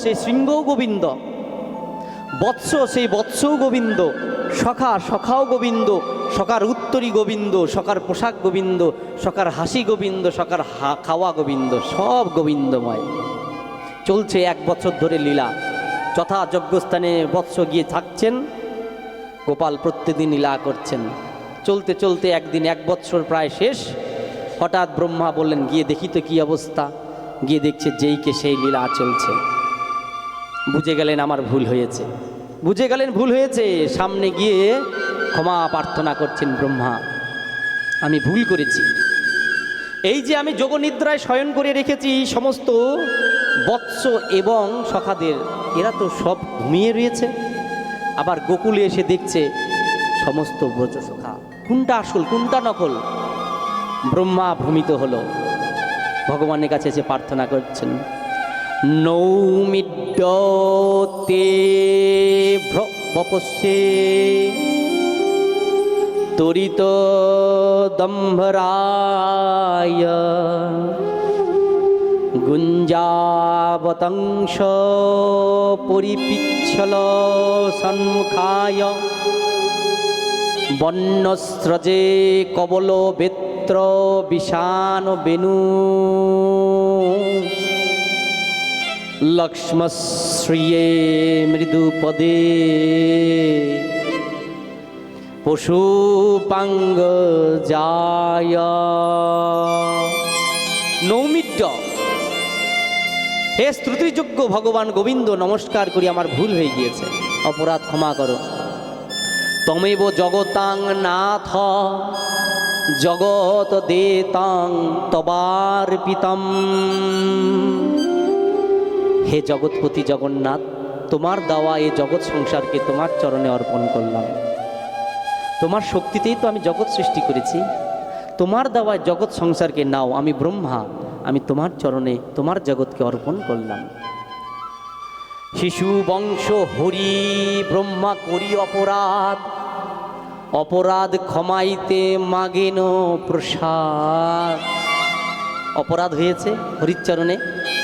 সেই শৃঙ্গও গোবিন্দ, বৎস সেই বৎসও গোবিন্দ, সখা সখাও গোবিন্দ, সখার উত্তরী গোবিন্দ, সখার পোশাক গোবিন্দ, সখার হাসি গোবিন্দ, সখার খাওয়া গোবিন্দ, সব গোবিন্দময়। চলছে 1 বছর ধরে লীলা। যথা যজ্ঞস্থানে বৎস গিয়ে থাকছেন, গোপাল প্রত্যেকদিন লীলা করছেন। চলতে চলতে একদিন 1 বৎসর প্রায় শেষ, হঠাৎ ব্রহ্মা বললেন গিয়ে দেখি তো কী অবস্থা। গিয়ে দেখছে যেইকে সেই লীলা চলছে। বুঝে গেলেন আমার ভুল হয়েছে, বুঝে গেলেন ভুল হয়েছে। সামনে গিয়ে ক্ষমা প্রার্থনা করছেন ব্রহ্মা, আমি ভুল করেছি। এই যে আমি যোগনিদ্রায় শয়ন করে রেখেছি সমস্ত বৎস এবং সখাদের, এরা তো সব ঘুমিয়ে রয়েছে। আবার গোকুলে এসে দেখছে সমস্ত ব্রজসখা, কোনটা আসল কোনটা নকল। ব্রহ্মা ভ্রমিত হলো, ভগবানের কাছে এসে প্রার্থনা করছেন, নৌমিড্যতে বপস্যে তরিত দম্ভরায় গুঞ্জাবতংশ পরিপিচ্ছল সন্মুখায় বন্যস্রজে কবল বেত্র বিষান বেনু লক্ষ্মশ্রিয়ে মৃদুপদে পশুপাঙ্গ যায়। নৌমিড্য, হে স্তুতিযোগ্য ভগবান গোবিন্দ, নমস্কার করি, আমার ভুল হয়ে গিয়েছে, অপরাধ ক্ষমা করো। তমেব জগতাং নাথ জগৎ দেতাং তবার্পিতম। হে জগৎপতি জগন্নাথ, তোমার দেওয়া এই জগৎ সংসারকে তোমার চরণে অর্পণ করলাম। তোমার শক্তিতেই তো আমি জগৎ সৃষ্টি করেছি, তোমার দেওয়া জগৎ সংসারকে নাও। আমি ব্রহ্মা, আমি তোমার চরণে তোমার জগৎকে অর্পণ করলাম। শিশু বংশ হরি ব্রহ্মা করি অপরাধ, অপরাধ ক্ষমাইতে মাগেন প্রসাদ। অপরাধ হয়েছে, হরিচরণে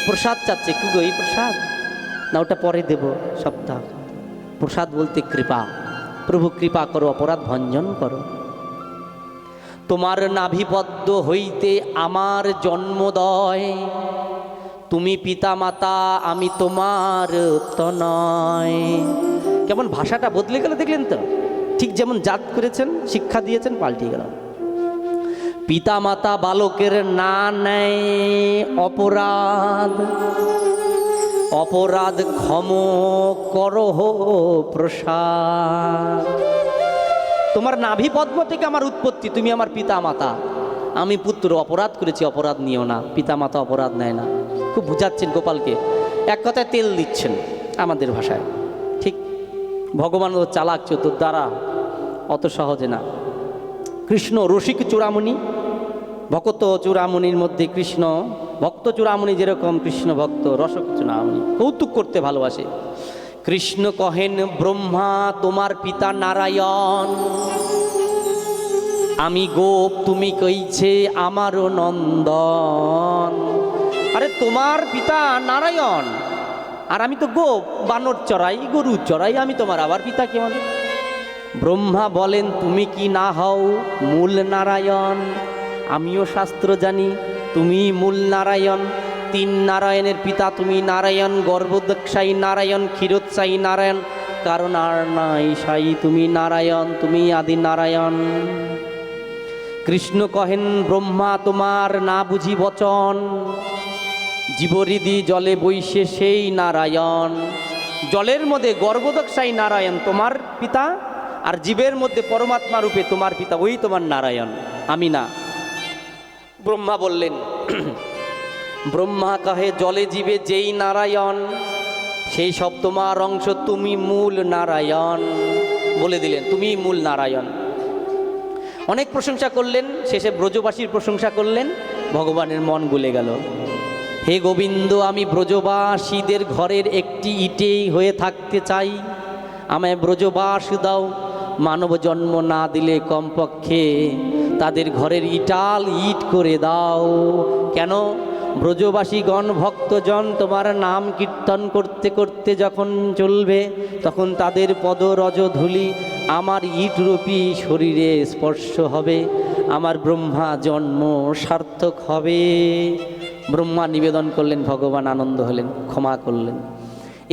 প্রসাদ চাচ্ছে। কি গো এই প্রসাদ না, ওটা পরে দেব সপ্তাহ। প্রসাদ বলতে কৃপা, প্রভু কৃপা করো, অপরাধ ভঞ্জন করো। তোমার নাভিপদ্ম হইতে আমার জন্মদয়, তুমি পিতা মাতা আমি তোমার তনয়। কেমন ভাষাটা বদলে গেল দেখলেন তো, ঠিক যেমন জাত করেছেন শিক্ষা দিয়েছেন পাল্টে গেল। পিতা মাতা বালকের না নেয় অপরাধ, অপরাধ ক্ষম করহ প্রসাদ। তোমার নাভি পদ্ম থেকে আমার উৎপত্তি, তুমি আমার পিতা মাতা, আমি পুত্র, অপরাধ করেছি, অপরাধ নিও না। পিতা মাতা অপরাধ নেয় না। খুব বুঝাচ্ছেন গোপালকে, এক কথায় তেল দিচ্ছেন আমাদের ভাষায়। ঠিক ভগবান ও চালাক চতুর দ্বারা, অত সহজে না। কৃষ্ণ রসিক চূড়ামণি, ভক্ত চূড়ামণির মধ্যে কৃষ্ণ ভক্ত চূড়ামণি যেরকম কৃষ্ণ ভক্ত রসক চূড়ামণি, কৌতুক করতে ভালোবাসে। কৃষ্ণ কহেন ব্রহ্মা তোমার পিতা নারায়ণ, আমি গোপ তুমি কইছে আমারও নন্দন। আরে তোমার পিতা নারায়ণ আর আমি তো গোপ, বানর চড়াই গরু চড়াই, আমি তোমার আবার পিতা কেমন? ব্রহ্মা বলেন তুমি কি না হও মূল নারায়ণ? আমিও শাস্ত্র জানি তুমি মূল নারায়ণ। 3 নারায়ণের পিতা তুমি নারায়ণ, গর্ভদক্ষায়ী নারায়ণ, ক্ষীরোৎসায়ী নারায়ণ, কারণ আর নাই সাই তুমি নারায়ণ, তুমি আদি নারায়ণ। কৃষ্ণ কহেন ব্রহ্মা তোমার না বুঝি বচন, জীবহৃদি জলে বৈশে সেই নারায়ণ। জলের মধ্যে গর্ভদক্ষায়ী নারায়ণ তোমার পিতা, আর জীবের মধ্যে পরমাত্মা রূপে তোমার পিতা, ওই তোমার নারায়ণ, আমি না। ব্রহ্মা বললেন, ব্রহ্মা কহে জলে জীবে যেই নারায়ণ, সেই সব তোমার অংশ, তুমি মূল নারায়ণ। বলে দিলেন তুমি মূল নারায়ণ। অনেক প্রশংসা করলেন, শেষে ব্রজবাসীর প্রশংসা করলেন, ভগবানের মন গলে গেল। হে গোবিন্দ, আমি ব্রজবাসীদের ঘরের একটি ইটেই হয়ে থাকতে চাই, আমায় ব্রজবাস দাও। মানব জন্ম না দিলে কমপক্ষে তাদের ঘরের ইটাল ইট করে দাও। কেন? ব্রজবাসীগণ ভক্তজন তোমার নাম কীর্তন করতে করতে যখন চলবে, তখন তাদের পদরজ ধূলি আমার ইটরূপী শরীরে স্পর্শ হবে, আমার ব্রহ্মা জন্ম সার্থক হবে। ব্রহ্মা নিবেদন করলেন, ভগবান আনন্দ হলেন, ক্ষমা করলেন।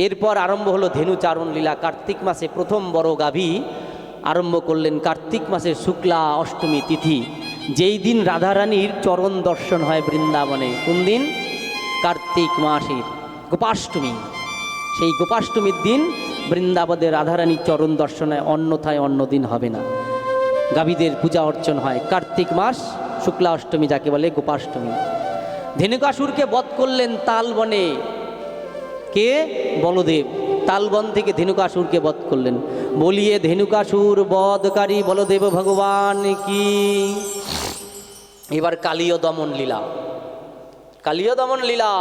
এরপর আরম্ভ হলো ধেনুচারণ লীলা। কার্তিক মাসে প্রথম বড় গাভী আরম্ভ করলেন। কার্তিক মাসের শুক্লা অষ্টমী তিথি, যেই দিন রাধারানীর চরণ দর্শন হয় বৃন্দাবনে। কোন দিন? কার্তিক মাসের গোপাষ্টমী। সেই গোপাষ্টমীর দিন বৃন্দাবনে রাধারানীর চরণ দর্শন হয়, অন্যথায় অন্য দিন হবে না। গাভীদের পূজা অর্চন হয় কার্তিক মাস শুক্লা অষ্টমী, যাকে বলে গোপাষ্টমী। ধেনুকাসুরকে বধ করলেন তালবনে। কে? বলদেব। তালবন থেকে ধেনুকাসুরকে বধ করলেন। বলিয়ে ধেনুকাসুর বধকারী বলদেব ভগবান কি। এবার কালীয় দমন লীলা। কালীয় দমন লীলা।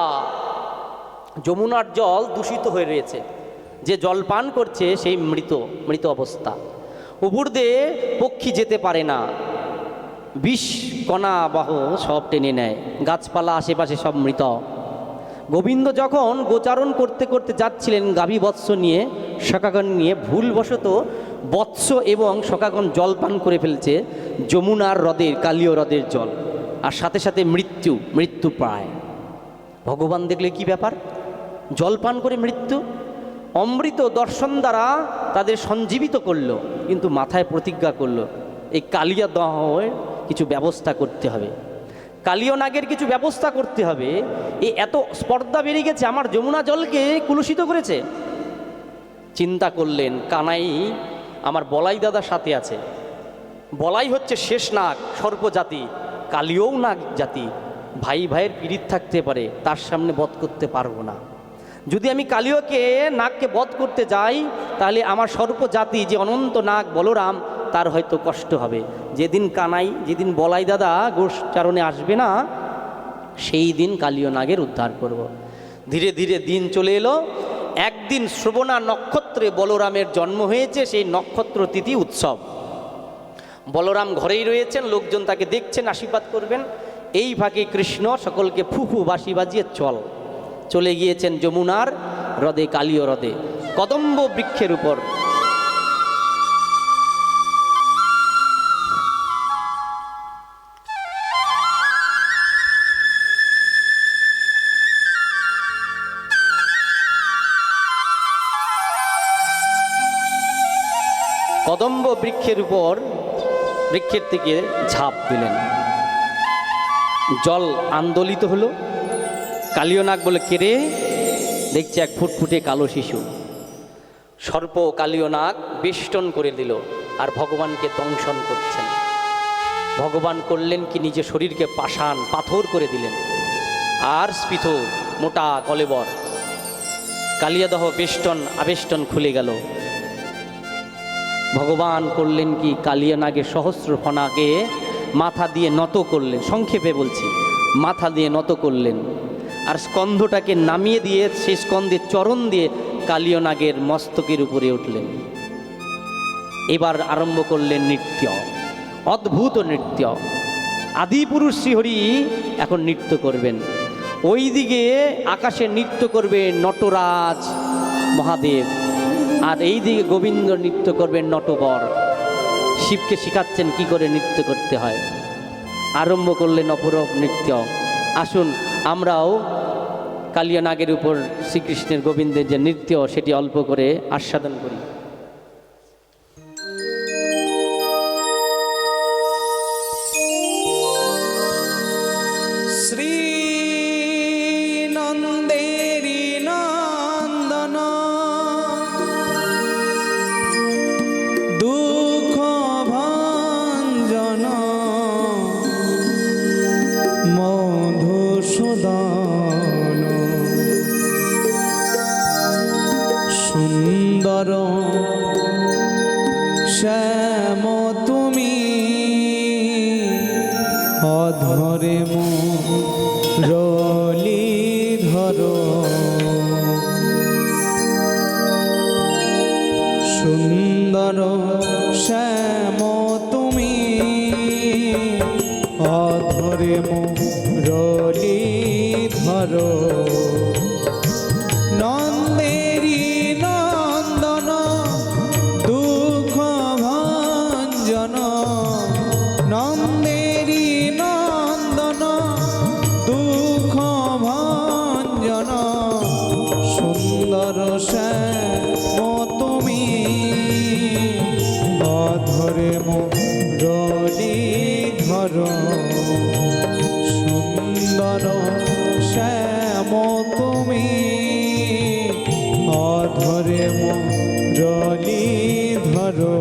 যমুনার জল দূষিত হয়ে রয়েছে, যে জল পান করছে সেই মৃত অবস্থা। উপর দিয়ে পক্ষী যেতে পারে না, বিষ কণা বাহ সব টেনে নেয়, গাছপালা আশেপাশে সব মৃত। গোবিন্দ যখন গোচারণ করতে করতে যাচ্ছিলেন গাভী বৎস নিয়ে, সখাগণ নিয়ে, ভুলবশত বৎস এবং সখাগণ জল পান করে ফেলছে যমুনার হ্রদের, কালীয় হ্রদের জল, আর সাথে সাথে মৃত্যু প্রায়। ভগবান দেখলে কি ব্যাপার, জল পান করে মৃত্যু। অমৃত দর্শন দ্বারা তাদের সঞ্জীবিত করলো, কিন্তু মাথায় প্রতিজ্ঞা করলো এই কালিয়া দহের কিছু ব্যবস্থা করতে হবে, কালীয় নাগের কিছু ব্যবস্থা করতে হবে। এই এত স্পর্ধা বেরিয়ে গেছে, আমার যমুনা জলকে কুলুষিত করেছে। চিন্তা করলেন, কানাই আমার বলাই দাদার সাথে আছে, বলাই হচ্ছে শেষ নাগ, সর্পজাতি, কালীয়ও নাগ জাতি, ভাই ভাইয়ের পীড়িত থাকতে পারে, তার সামনে বধ করতে পারবো না। যদি আমি কালীয়কে নাগকে বধ করতে যাই, তাহলে আমার সর্পজাতি যে অনন্ত নাগ বলরাম, তার হয়তো কষ্ট হবে। যেদিন কানাই, যেদিন বলাই দাদা গোচারণে আসবে না, সেই দিন কালীয় নাগের উদ্ধার করব। ধীরে ধীরে দিন চলে এলো। একদিন শ্রবণা নক্ষত্রে বলরামের জন্ম হয়েছে, সেই নক্ষত্র তিথি উৎসব। বলরাম ঘরেই রয়েছেন, লোকজন তাকে দেখছেন, আশীর্বাদ করবেন। এই ফাঁকে কৃষ্ণ সকলকে ফুফু বাঁশি বাজিয়ে চলে গিয়েছেন যমুনার হ্রদে, কালীয় হ্রদে, কদম্ব বৃক্ষের উপর। কদম্ব বৃক্ষের উপর, বৃক্ষের থেকে ঝাঁপ দিলেন, জল আন্দোলিত হলো। কালীয় নাগ বলে, কেড়ে দেখছে এক ফুটফুটে কালো শিশু। সর্প কালীয় নাগ বেষ্টন করে দিল, আর ভগবানকে দংশন করছেন। ভগবান করলেন কি, নিজের শরীরকে পাষাণ পাথর করে দিলেন, আর স্ফীত মোটা কলেবর কালিয়াদহ বেষ্টন আবেষ্টন খুলে গেল। ভগবান করলেন কি, কালিয়া নাগের সহস্র ফণাকে মাথা দিয়ে নত করলেন, সংক্ষেপে বলছি, মাথা দিয়ে নত করলেন, আর স্কন্ধটাকে নামিয়ে দিয়ে সেই স্কন্ধের চরণ দিয়ে কালীয় নাগের মস্তকের উপরে উঠলেন। এবার আরম্ভ করলেন নৃত্য, অদ্ভুত নৃত্য। আদিপুরুষ শ্রীহরি এখন নৃত্য করবেন। ওই দিকে আকাশে নৃত্য করবে নটরাজ মহাদেব, আর এই দিকে গোবিন্দ নৃত্য করবেন নটবর। শিবকে শিখাচ্ছেন কি করে নৃত্য করতে হয়। আরম্ভ করলেন অপরূপ নৃত্য। আসুন আমরাও কালীয় নাগের উপর শ্রীকৃষ্ণের, গোবিন্দের যে নৃত্য, সেটি অল্প করে আস্বাদন করি। শ্রী নন্দেরি নন্দন দুঃখ ভঞ্জন মধুসূদন সুন্দর শ্যাম তুমি অধরে মুরলি ধরো সুন্দর শ্যাম তুমি অধরে মুরলি ধরো নন্দেরি নন্দন দুঃখ ভঞ্জন নন্দেরি নন্দন দুঃখ ভঞ্জন সুন্দর শ্যাম তুমি অধরে মুরলী ধরো সুন্দর শ্যাম তুমি অধরে মুরলী ধরো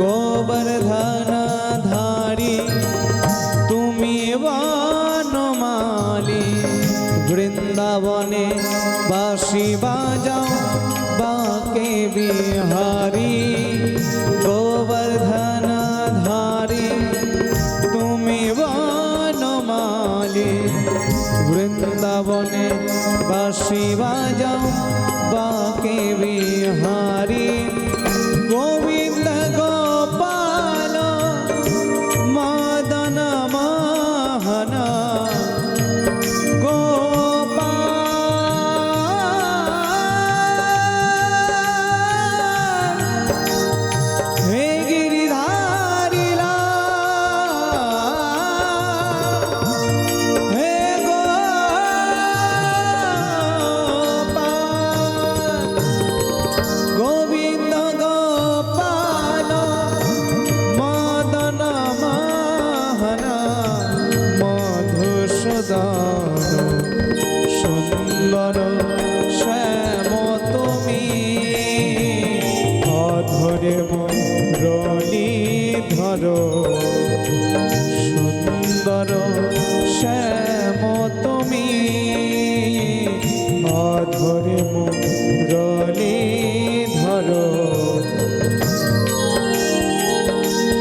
গোবর্ধন ধারী তুমি বনমালী বৃন্দাবনে বাঁশি বাজাও বাঁকে বিহারী গোবর্ধন ধারী তুমি বনমালী বৃন্দাবনে বাঁশি বাজাও বাঁকে বিহারী গোবিন্দ গোপাল মদন মোহন হে গিরিধারী হে গোবিন্দ গোপাল মদন মোহন মধুসূদন সুন্দর শ্যাম তুমি অধরে মুরলী ধরো সুন্দর শ্যাম তুমি অধরে মুরলী ধরো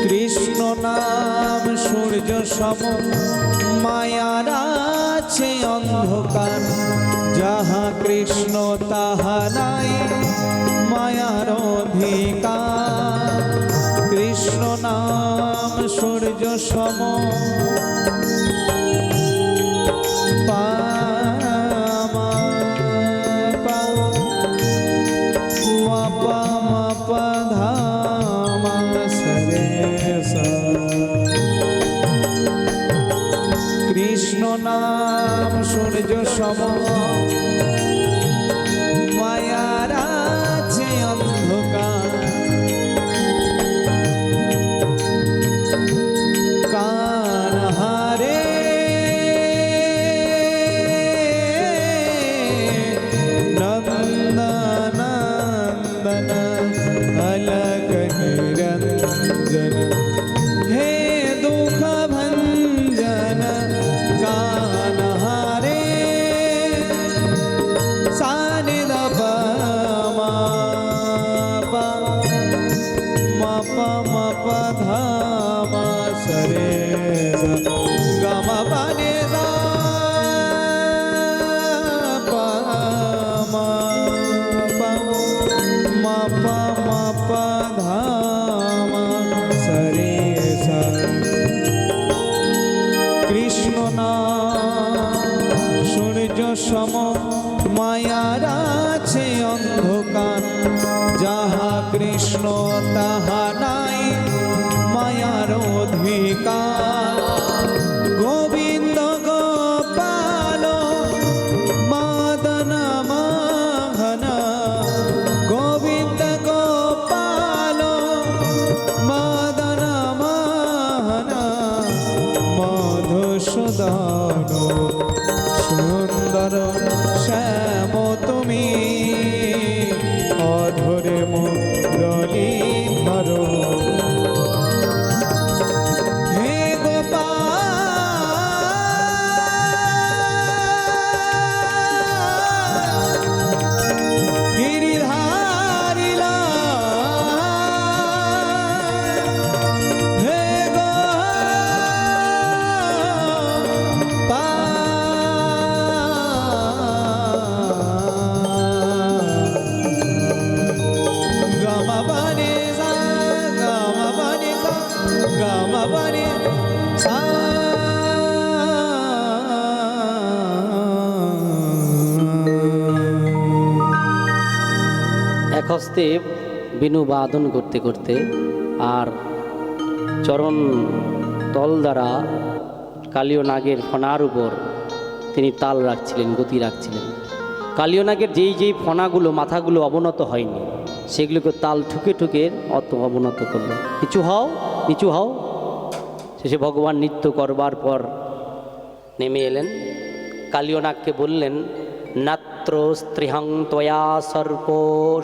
কৃষ্ণ নাম সূর্য সম মায়ার আছে অন্ধকার যাহা কৃষ্ণ তাহা নাই মায়ার অধিকার কৃষ্ণ নাম সূর্য সম কৃষ্ণ নাম সূর্য সম মায়ার আছে অন্ধকার কার হারে নন্দন নন্দন अलग निरंजन हे दुख भंजन कान हारे सानिद मप मप धाम सरे गम बने मप मप धाम सरे কৃষ্ণ নাম সূর্য সম মায়ার আছে অন্ধকার যাহা কৃষ্ণ তাহা নাই মায়ার অধিকার গোবিন্দ গোপাল মদন মোহন গোবিন্দ গোপাল মদন মোহন মধুসূদন সুন্দর শ্যাম তুমি অধরে মুরলী ধরো হে গোপাল গিরিধারী হে গোপাল হস্তে বেণু বাদন করতে করতে আর চরণ তল দ্বারা কালীয় নাগের ফণার উপর তিনি তাল রাখছিলেন, গতি রাখছিলেন। কালীয় নাগের যেই ফণাগুলো মাথাগুলো অবনত হয়নি সেগুলোকে তাল ঠুকে ঠুকে অত অবনত করলো। নিচু হও, নিচু হও। শেষে ভগবান নৃত্য করবার পর নেমে এলেন। কালীয় নাগকে বললেন, নাত্র স্ত্রীহং ত্বয়া সর্প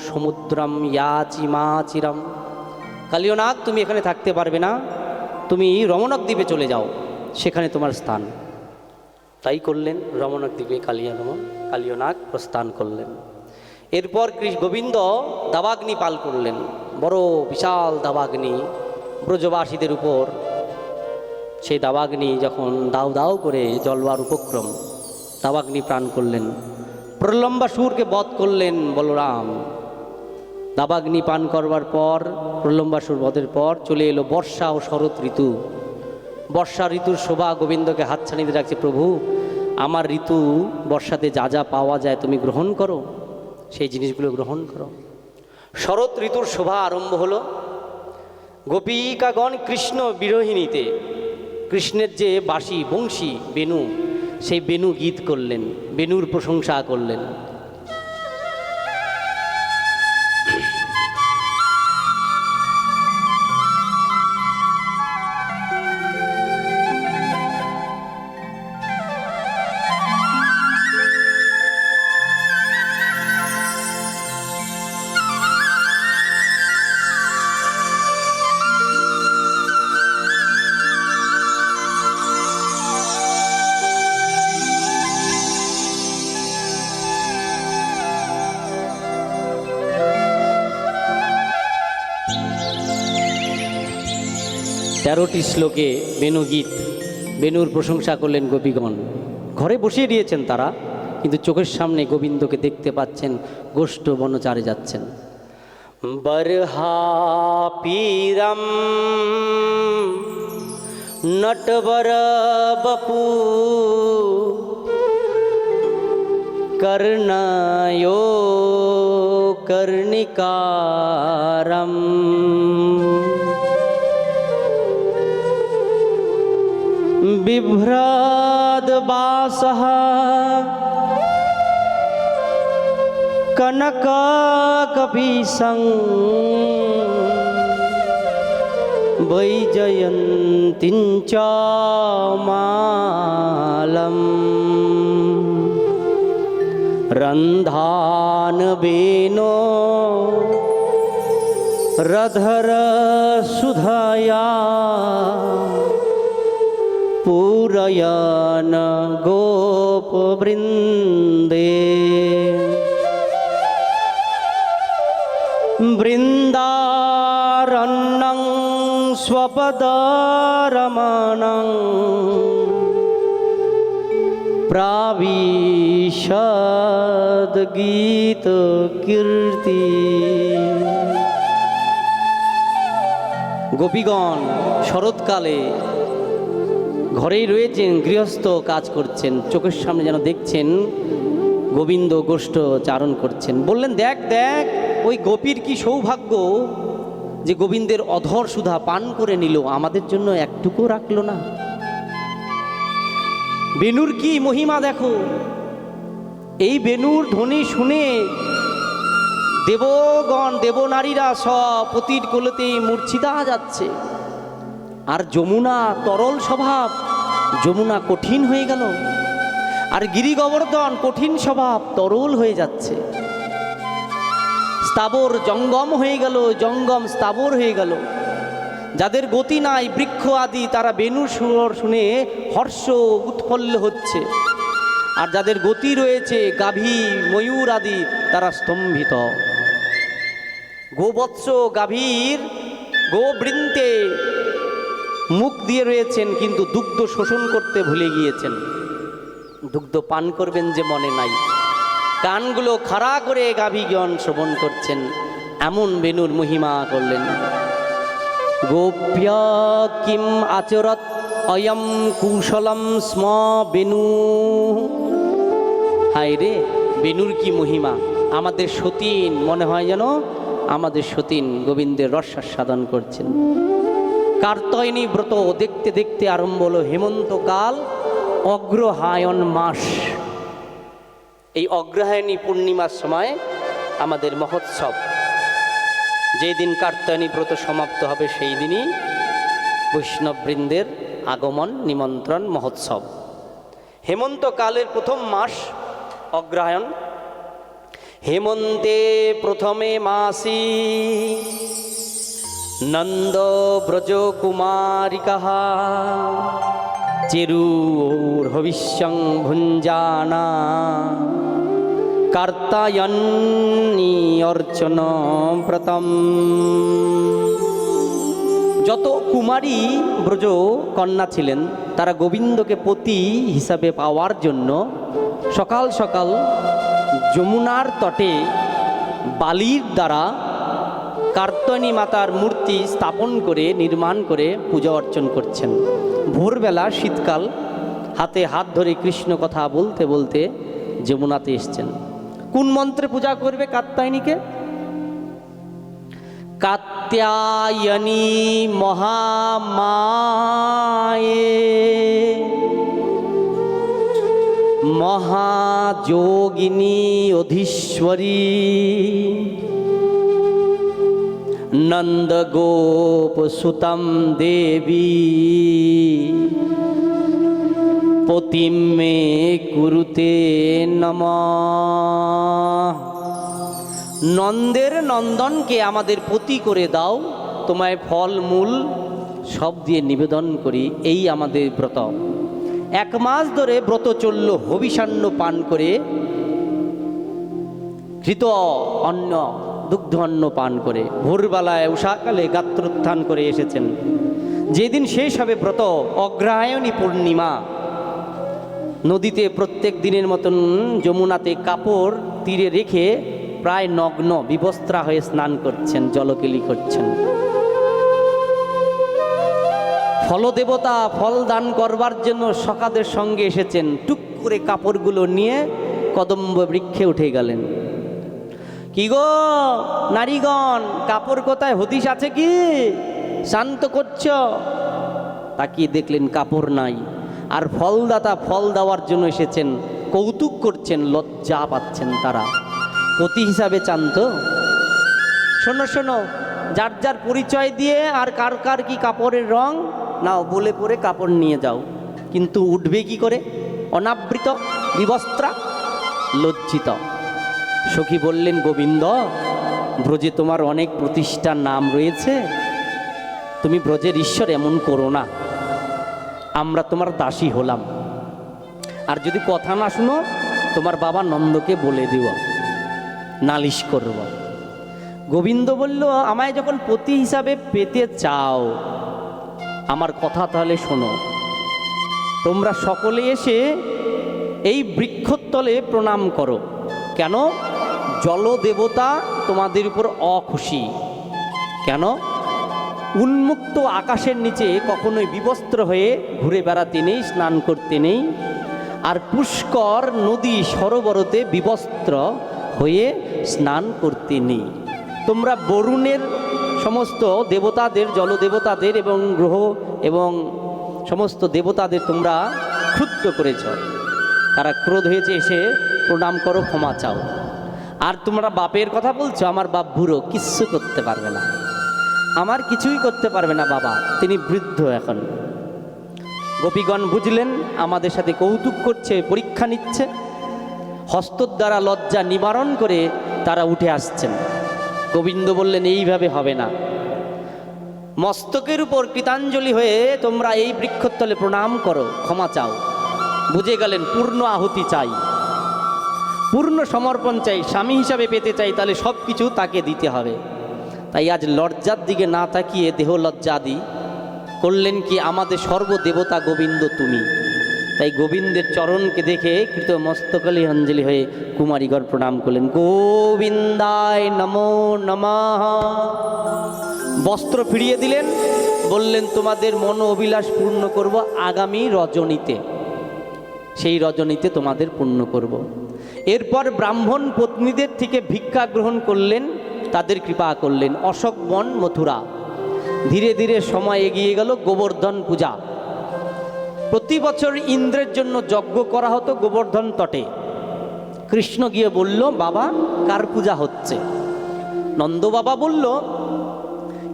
সমুদ্রম ইয়াচিমাচিরম। কালীয় নাগ, তুমি এখানে থাকতে পারবে না, তুমি রমণক দ্বীপে চলে যাও, সেখানে তোমার স্থান। তাই করলেন, রমণক দ্বীপে কালীয় নাগ প্রস্থান করলেন। এরপর গোবিন্দ দাবাগ্নি পাল করলেন, বড় বিশাল দাবাগ্নি ব্রজবাসীদের উপর। সেই দাবাগ্নি যখন দাউ দাউ করে জ্বলবার উপক্রম, দাবাগ্নি প্রাণ করলেন। প্রলম্বাসুরকে বধ করলেন বলরাম। দাবাগ্নি পান করবার পর, প্রলম্বাসুর বধের পর চলে এলো বর্ষা ও শরৎ ঋতু। বর্ষা ঋতুর শোভা গোবিন্দকে হাতছানিতে রাখছে, প্রভু আমার ঋতু বর্ষাতে যা যা পাওয়া যায় তুমি গ্রহণ করো, সেই জিনিসগুলো গ্রহণ করো। শরৎ ঋতুর শোভা আরম্ভ হলো। গোপিকাগণ কৃষ্ণ বিরোহিণীতে, কৃষ্ণের যে বাঁশি বংশী বেণু, সেই বেণু গীত করলেন, বেণুর প্রশংসা করলেন। তেরোটি শ্লোকে বেণু গীত, বেণুর প্রশংসা করলেন গোপীগণ। ঘরে বসিয়ে দিয়েছেন তারা, কিন্তু চোখের সামনে গোবিন্দকে দেখতে পাচ্ছেন, গোষ্ঠ বনচারে যাচ্ছেন। বরহাপীরম নটবর বপু কর্ণায়ো কর্ণিকারম বিভ্রাদবাসঃ কনককপিশং বৈজয়ন্তীং চ মালম রন্ধানবেনো রধরসুধয়া पूरयन गोपवृन्दे वृन्दारण्यं स्वपदरमणं प्राविशद गीतकीर्ति। গোপীগণ শরৎকালে ঘরেই রয়েছেন, গৃহস্থ কাজ করছেন, চোখের সামনে যেন দেখছেন গোবিন্দ গোষ্ঠ চারণ করছেন। বললেন, দেখ দেখ ওই গোপীর কি সৌভাগ্য যে গোবিন্দের অধর সুধা পান করে নিল, আমাদের জন্য একটুকু রাখলো না। বেণুর কি মহিমা দেখো। এই বেণুর ধ্বনি শুনে দেবগণ দেবনারীরা সব পতির কোলেতেই মূর্ছিতা যাচ্ছে। আর যমুনা তরল স্বভাব, যমুনা কঠিন হয়ে গেল। আর গিরি গোবর্ধন কঠিন স্বভাব, তরল হয়ে যাচ্ছে। স্থাবর জঙ্গম হয়ে গেল, জঙ্গম স্থাবর হয়ে গেল। যাদের গতি নাই, বৃক্ষ আদি, তারা বেণু সুর শুনে হর্ষ উৎফুল্ল হচ্ছে। আর যাদের গতি রয়েছে, গাভী ময়ূর আদি, তারা স্তম্ভিত। গোবৎস গাভীর গোবৃন্তে মুখ দিয়ে রয়েছেন, কিন্তু দুগ্ধ শোষণ করতে ভুলে গিয়েছেন। দুগ্ধ পান করবেন যে মনে নাই। কানগুলো খাড়া করে গাভীগণ শ্রবণ করছেন। এমন বেণুর মহিমা করলেন। গোপ্য কিম আচরত অয়ম কুশলম স্ম বেণু। হায় রে, বেণুর কি মহিমা। আমাদের সতীন মনে হয় যেন আমাদের সতীন গোবিন্দের রসাস্বাদন করছেন। কার্তয়নী ব্রত দেখতে দেখতে আরম্ভ হলো হেমন্তকাল, অগ্রহায়ণ মাস। এই অগ্রহায়ণী পূর্ণিমার সময় আমাদের মহোৎসব। যেই দিন কার্তয়নী ব্রত সমাপ্ত হবে সেই দিনই বৈষ্ণববৃন্দের আগমন, নিমন্ত্রণ, মহোৎসব। হেমন্তকালের প্রথম মাস অগ্রহায়ণ। হেমন্তে প্রথমে মাসি নন্দ ব্রজ কুমারিকাঃ চিরূর্হবিষ্যং ভুঞ্জানা কার্তায়নী অর্চন প্রতম। যত কুমারী ব্রজ কন্যা ছিলেন তারা গোবিন্দকে পতি হিসাবে পাওয়ার জন্য সকাল সকাল যমুনার তটে বালির দ্বারা কার্তয়নী মাতার মূর্তি স্থাপন করে নির্মাণ করে পূজা অর্চন করছেন। ভোরবেলা শীতকাল, হাতে হাত ধরে কৃষ্ণ কথা বলতে বলতে যমুনাতে এসছেন। কোন মন্ত্রে পূজা করবে কাত্যায়নীকে? কাত্যায়নী মহামায়ে মহাযোগিনী অধীশ্বরী নন্দগোপসুতম দেবী পতিম মে কুরুতে নমঃ। নন্দের নন্দনকে আমাদের পতি করে দাও, তোমায় ফল মূল সব দিয়ে নিবেদন করি, এই আমাদের ব্রত। 1 মাস ধরে ব্রত চলল, হবিষান্ন পান করে, ঘৃত অন্ন দুগ্ধ অন্ন পান করে ভোরবেলায় উষাকালে গাত্রোত্থান করে এসেছেন। যেদিন শেষ হবে ব্রত অগ্রহায়ণী পূর্ণিমা, নদীতে প্রত্যেক দিনের মতন যমুনাতে কাপড় তীরে রেখে প্রায় নগ্ন বিবস্ত্রা হয়ে স্নান করছেন, জলকেলি করছেন। ফলদেবতা ফল দান করবার জন্য সখাদের সঙ্গে এসেছেন। টুক করে কাপড়গুলো নিয়ে কদম্ব বৃক্ষে উঠে গেলেন। কি গো নারীগণ, কাপড় কোথায়, হদিশ আছে কি? শান্ত করছ? তাকিয়ে দেখলেন কাপড় নাই। আর ফলদাতা ফল দেওয়ার জন্য এসেছেন, কৌতুক করছেন, লজ্জা পাচ্ছেন তারা। পতি হিসাবে চান তো? শোনো শোনো, যার যার পরিচয় দিয়ে আর কার কার কি কাপড়ের রং নাও বলে পরে কাপড় নিয়ে যাও। কিন্তু উঠবে কি করে? অনাবৃত বিবস্ত্রা, লজ্জিত। সখী বললেন, গোবিন্দ, ব্রজে তোমার অনেক প্রতিষ্ঠার নাম রয়েছে, তুমি ব্রজের ঈশ্বর, এমন করো না। আমরা তোমার দাসী হলাম, আর যদি কথা না শুনো তোমার বাবা নন্দকে বলে দিও, নালিশ করব। গোবিন্দ বলল, আমায় যখন পতি হিসাবে পেতে চাও, আমার কথা তাহলে শোনো। তোমরা সকলে এসে এই বৃক্ষতলে প্রণাম করো। কেন? জলদেবতা তোমাদের উপর অখুশি। কেন? উন্মুক্ত আকাশের নিচে কখনোই বিবস্ত্র হয়ে ঘুরে বেড়াতে নেই, স্নান করতে নেই। আর পুষ্কর নদী সরোবরতে বিবস্ত্র হয়ে স্নান করতে নেই। তোমরা বরুণের সমস্ত দেবতাদের, জলদেবতাদের এবং গ্রহ এবং সমস্ত দেবতাদের তোমরা ক্ষুব্ধ করেছ। তারা ক্রোধ হয়েছে, এসে প্রণাম করো, ক্ষমা চাও। আর তোমরা বাপের কথা বলছো, আমার বাপ বুড়ো, কিচ্ছু করতে পারবে না, আমার কিছুই করতে পারবে না বাবা, তিনি বৃদ্ধ এখন। গোপীগণ বুঝলেন আমাদের সাথে কৌতুক করছে, পরীক্ষা নিচ্ছে। হস্তর দ্বারা লজ্জা নিবারণ করে তারা উঠে আসছেন। গোবিন্দ বললেন, এইভাবে হবে না। মস্তকের উপর কৃতাঞ্জলি হয়ে তোমরা এই বৃক্ষতলে প্রণাম করো, ক্ষমা চাও। বুঝে গেলেন পূর্ণ আহুতি চাই, পূর্ণ সমর্পণ চাই, স্বামী হিসাবে পেতে চাই, তাহলে সব কিছু তাকে দিতে হবে। তাই আজ লজ্জার দিকে না তাকিয়ে দেহ লজ্জা আদি করলেন কি, আমাদের সর্বদেবতা গোবিন্দ তুমি। তাই গোবিন্দের চরণকে দেখে কৃত মস্তকলি অঞ্জলি হয়ে কুমারীগণ প্রণাম করলেন। গোবিন্দায় নমো নমঃ। বস্ত্র ফিরিয়ে দিলেন, বললেন, তোমাদের মন অভিলাষ পূর্ণ করব আগামী রজনীতে, সেই রজনীতে তোমাদের পূর্ণ করব। এরপর ব্রাহ্মণ পত্নীদের থেকে ভিক্ষা গ্রহণ করলেন তাদের কৃপা করলেন। অশোক বন, মথুরা। ধীরে ধীরে সময় এগিয়ে গেল, গোবর্ধন পূজা। প্রতি বছর ইন্দ্রের জন্য যজ্ঞ করা হতো গোবর্ধন তটে। কৃষ্ণ গিয়ে বলল, বাবা কার পূজা হচ্ছে? নন্দ বাবা বলল,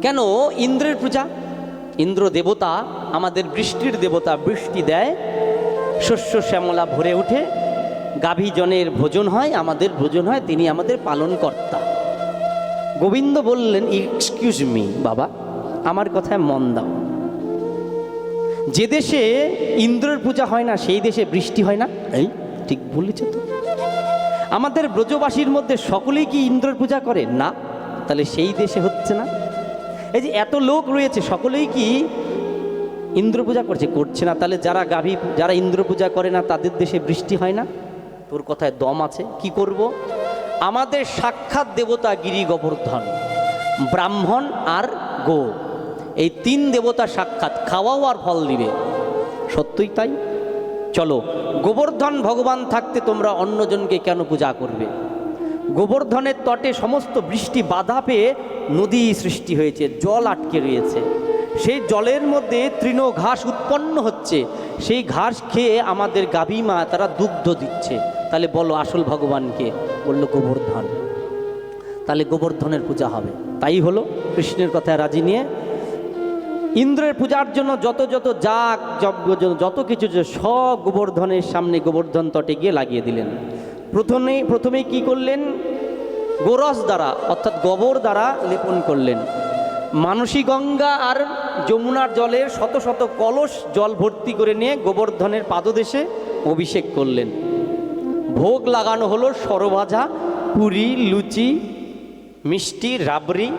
কেন ইন্দ্রের পূজা? ইন্দ্র দেবতা আমাদের বৃষ্টির দেবতা, বৃষ্টি দেয়, শস্য শ্যামলা ভরে ওঠে, গাভীজনের ভোজন হয়, আমাদের ভোজন হয়, তিনি আমাদের পালনকর্তা। গোবিন্দ বললেন, এক্সকিউজ মি বাবা, আমার কথায় মন দাও। যে দেশে ইন্দ্রের পূজা হয় না সেই দেশে বৃষ্টি হয় না? এই ঠিক বলেছ তো। আমাদের ব্রজবাসীর মধ্যে সকলেই কি ইন্দ্রের পূজা করে? না। তাহলে সেই দেশে হচ্ছে না। এই যে এত লোক রয়েছে, সকলেই কি ইন্দ্র পূজা করছে? করছে না। তাহলে যারা ইন্দ্র পূজা করে না তাদের দেশে বৃষ্টি হয় না? তোর কথায় দম আছে। কি করব? আমাদের সাক্ষাৎ দেবতা গিরি গোবর্ধন, ব্রাহ্মণ আর গো, এই তিন দেবতা সাক্ষাৎ, খাওয়াও আর ফল দিবে। সত্যই তাই। চলো, গোবর্ধন ভগবান থাকতে তোমরা অন্যজনকে কেন পূজা করবে? গোবর্ধনের তটে সমস্ত বৃষ্টি বাধা পেয়ে নদী সৃষ্টি হয়েছে, জল আটকে রয়েছে। সেই জলের মধ্যে তৃণ ঘাস উৎপন্ন হচ্ছে, সেই ঘাস খেয়ে আমাদের গাভী মা তারা দুগ্ধ দিচ্ছে। তাহলে বলো আসল ভগবানকে? বললো গোবর্ধন। তাহলে গোবর্ধনের পূজা হবে। তাই হলো, কৃষ্ণের কথায় রাজি নিয়ে ইন্দ্রের পূজার জন্য যত যাগ যজ্ঞ যত কিছু সব গোবর্ধনের সামনে গোবর্ধন তটে গিয়ে লাগিয়ে দিলেন। প্রথমেই কি করলেন? গোরস দ্বারা অর্থাৎ গোবর দ্বারা লেপন করলেন। মানসী গঙ্গা আর যমুনার জলের শত শত কলস জল ভর্তি করে নিয়ে গোবর্ধনের পাদদেশে অভিষেক করলেন। ভোগ লাগানো হলো সরভাজা, পুরি, লুচি, মিষ্টি, রাবড়ি,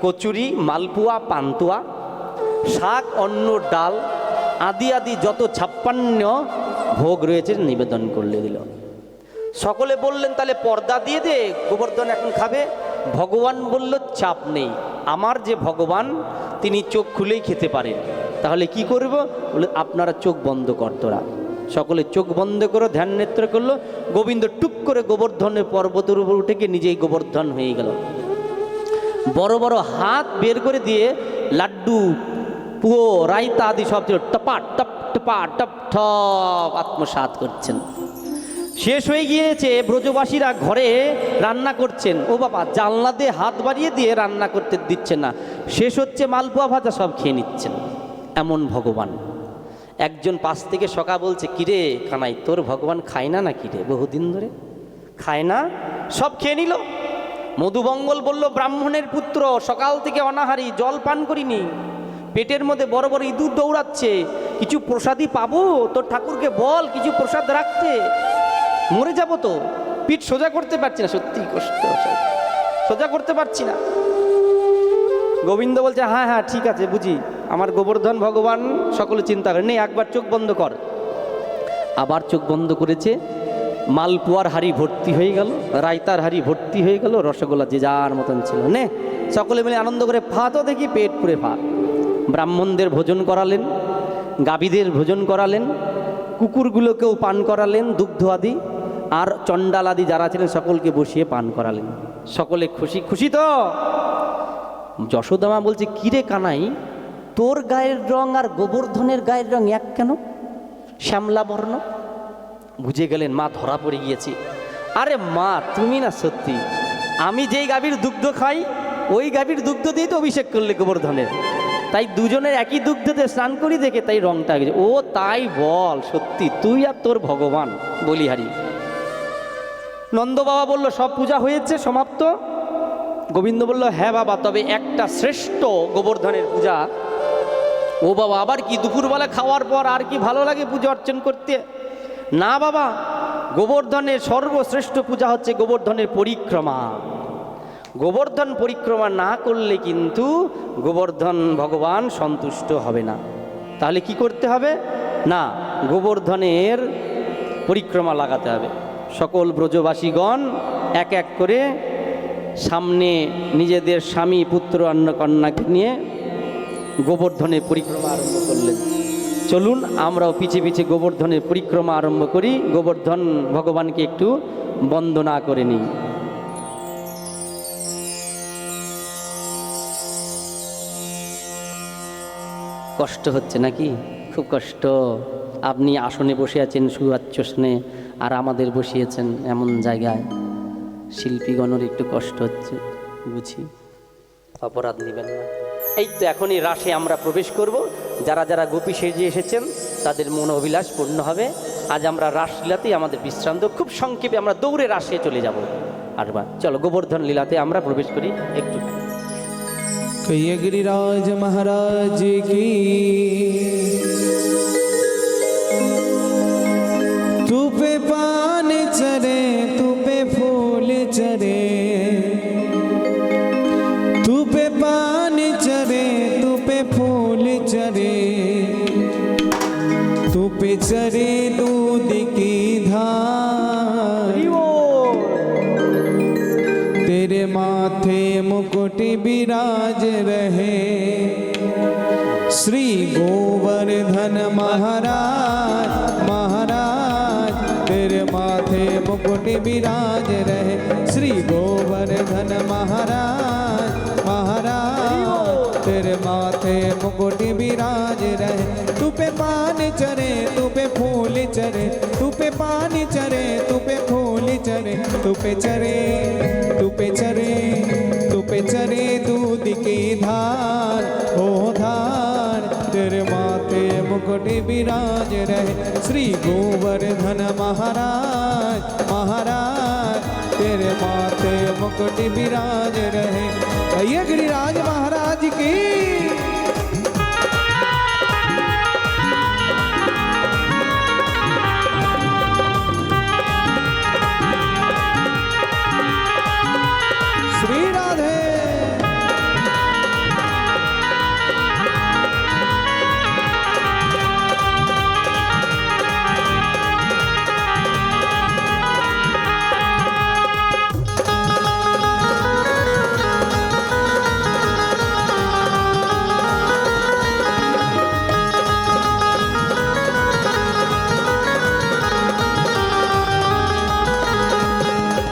কচুরি, মালপুয়া, পান্তুয়া, শাক, অন্ন, ডাল আদি যত 56 ভোগ রয়েছে নিবেদন করলে দিল। সকলে বললেন, তাহলে পর্দা দিয়ে দে, গোবর্ধন এখন খাবে। ভগবান বলল, চাপ নেই, আমার যে ভগবান তিনি চোখ খুলেই খেতে পারেন। তাহলে কি করব? বলে, আপনারা চোখ বন্ধ কর। তোরা সকলে চোখ বন্ধ করে ধ্যান নেত্র করলো। গোবিন্দ টুক করে গোবর্ধনের পর্বতের উপর উঠে গিয়ে নিজেই গোবর্ধন হয়ে গেল। বড় বড় হাত বের করে দিয়ে লাড্ডু, পুয়ো, রায়তা আদি সব টপা টপ টপা টপ ঠপ আত্মসাৎ করছেন। শেষ হয়ে গিয়েছে, ব্রজবাসীরা ঘরে রান্না করছেন। ও বাবা, জানলা দিয়ে হাত বাড়িয়ে দিয়ে রান্না করতে দিচ্ছে না। শেষ হচ্ছে, মালপোয়া ভাজা সব খেয়ে নিচ্ছেন। এমন ভগবান। একজন পাশ থেকে সকা বলছে, কিরে কানাই, তোর ভগবান খায় না নাকি রে? বহুদিন ধরে খায় না, সব খেয়ে নিল। মধুমঙ্গল বলল, ব্রাহ্মণের পুত্র, সকাল থেকে অনাহারি, জল পান করিনি, পেটের মধ্যে বড় বড় ইঁদুর দৌড়াচ্ছে, কিছু প্রসাদই পাবো? তোর ঠাকুরকে বল কিছু প্রসাদ রাখতে, মরে যাব তো, পিঠ সোজা করতে পারছি না, সত্যি কষ্ট, সোজা করতে পারছি না। গোবিন্দ বলছে, হ্যাঁ হ্যাঁ ঠিক আছে, বুঝি, আমার গোবর্ধন ভগবান সকলে চিন্তা করে নেই, একবার চোখ বন্ধ কর। আবার চোখ বন্ধ করেছে। মালপুয়ার হাড়ি ভর্তি হয়ে গেল, রায়তার হাড়ি ভর্তি হয়ে গেল, রসগোল্লা যে যার মতন ছিল, নে সকলে মিলে আনন্দ করে ফা তো দেখি, পেট পুরে ফা। ব্রাহ্মণদের ভোজন করালেন, গাভীদের ভোজন করালেন, কুকুরগুলোকেও পান করালেন দুগ্ধ আদি, আর চণ্ডাল আদি যারা ছিলেন সকলকে বসিয়ে পান করালেন। সকলে খুশি খুশি তো। যশোদামা বলছে, কিরে কানাই, তোর গায়ের রং আর গোবর্ধনের গায়ের রং এক কেন? শ্যামলা বর্ণ। বুঝে গেলেন মা ধরা পড়ে গিয়েছি। আরে মা, তুমি না সত্যি, আমি যেই গাভীর দুগ্ধ খাই ওই গাভীর দুগ্ধ দিয়ে তো অভিষেক করলে গোবর্ধনের, তাই দুজনের একই দুগ্ধতে স্নান করি দেখে তাই রংটা গেছে। ও তাই বল, সত্যি তুই আর তোর ভগবান বলিহারি। নন্দ বাবা বলল, সব পূজা হয়েছে, সমাপ্ত। গোবিন্দ বলল, হ্যাঁ বাবা, তবে একটা শ্রেষ্ঠ গোবর্ধনের পূজা। ও বাবা, আবার কি দুপুরবেলা খাওয়ার পর আর কি ভালো লাগে পূজা অর্চন করতে? না বাবা, গোবর্ধনের সর্বশ্রেষ্ঠ পূজা হচ্ছে গোবর্ধনের পরিক্রমা। গোবর্ধন পরিক্রমা না করলে কিন্তু গোবর্ধন ভগবান সন্তুষ্ট হবে না। তাহলে কি করতে হবে? না, গোবর্ধনের পরিক্রমা লাগাতে হবে। সকল ব্রজবাসীগণ এক এক করে সামনে নিজেদের স্বামী, পুত্র, অন্য কন্যাকে নিয়ে গোবর্ধনের পরিক্রমা আরম্ভ করলেন। চলুন আমরাও পিছে পিছে গোবর্ধনের পরিক্রমা আরম্ভ করি, গোবর্ধন ভগবানকে একটু বন্দনা করে নিই। কষ্ট হচ্ছে নাকি? খুব কষ্ট। আপনি আসনে বসে আছেন সুয়াচ্ছনে, আর আমাদের বসিয়েছেন এমন জায়গায়। শিল্পীগণের একটু কষ্ট হচ্ছে, বুঝি, অপরাধ নেবেন না। এই তো এখনই রাসে আমরা প্রবেশ করব। যারা যারা গোপী সেজে এসেছেন তাদের মন অভিলাষ পূর্ণ হবে। আজ আমরা রাসলীলাতেই আমাদের বিশ্রান্ত। খুব সংক্ষেপে আমরা দৌড়ে রাসে চলে যাব। আরবার চলো গোবর্ধন লীলাতে আমরা প্রবেশ করি একটু। कहिए गिरिराज महाराज की तू पे पान चरे तू पे फूल चरे तू पे पान चरे तू पे फूल चरे तू पे चरे दूध की धार तेरे माथे मुकुट विराज रहे श्री गोवर्धन महाराज महाराज तेरे माथे मुकुट विराज रहे श्री गोवर्धन महाराज महाराज तेरे माथे मुकुट विराज रहे तू पे पान चरे तू पे फूल चरे तू पे पान चरे तू पे फूल चरे तू पे चरे तू पे चरे तू पे चरे दूध की धार ओ धार तेरे माथे मुकुट विराज रहे श्री गोवर्धन महाराज महाराज तेरे माथे मुकुट विराज रहे। भैया गिरिराज महाराज की श्री राधे।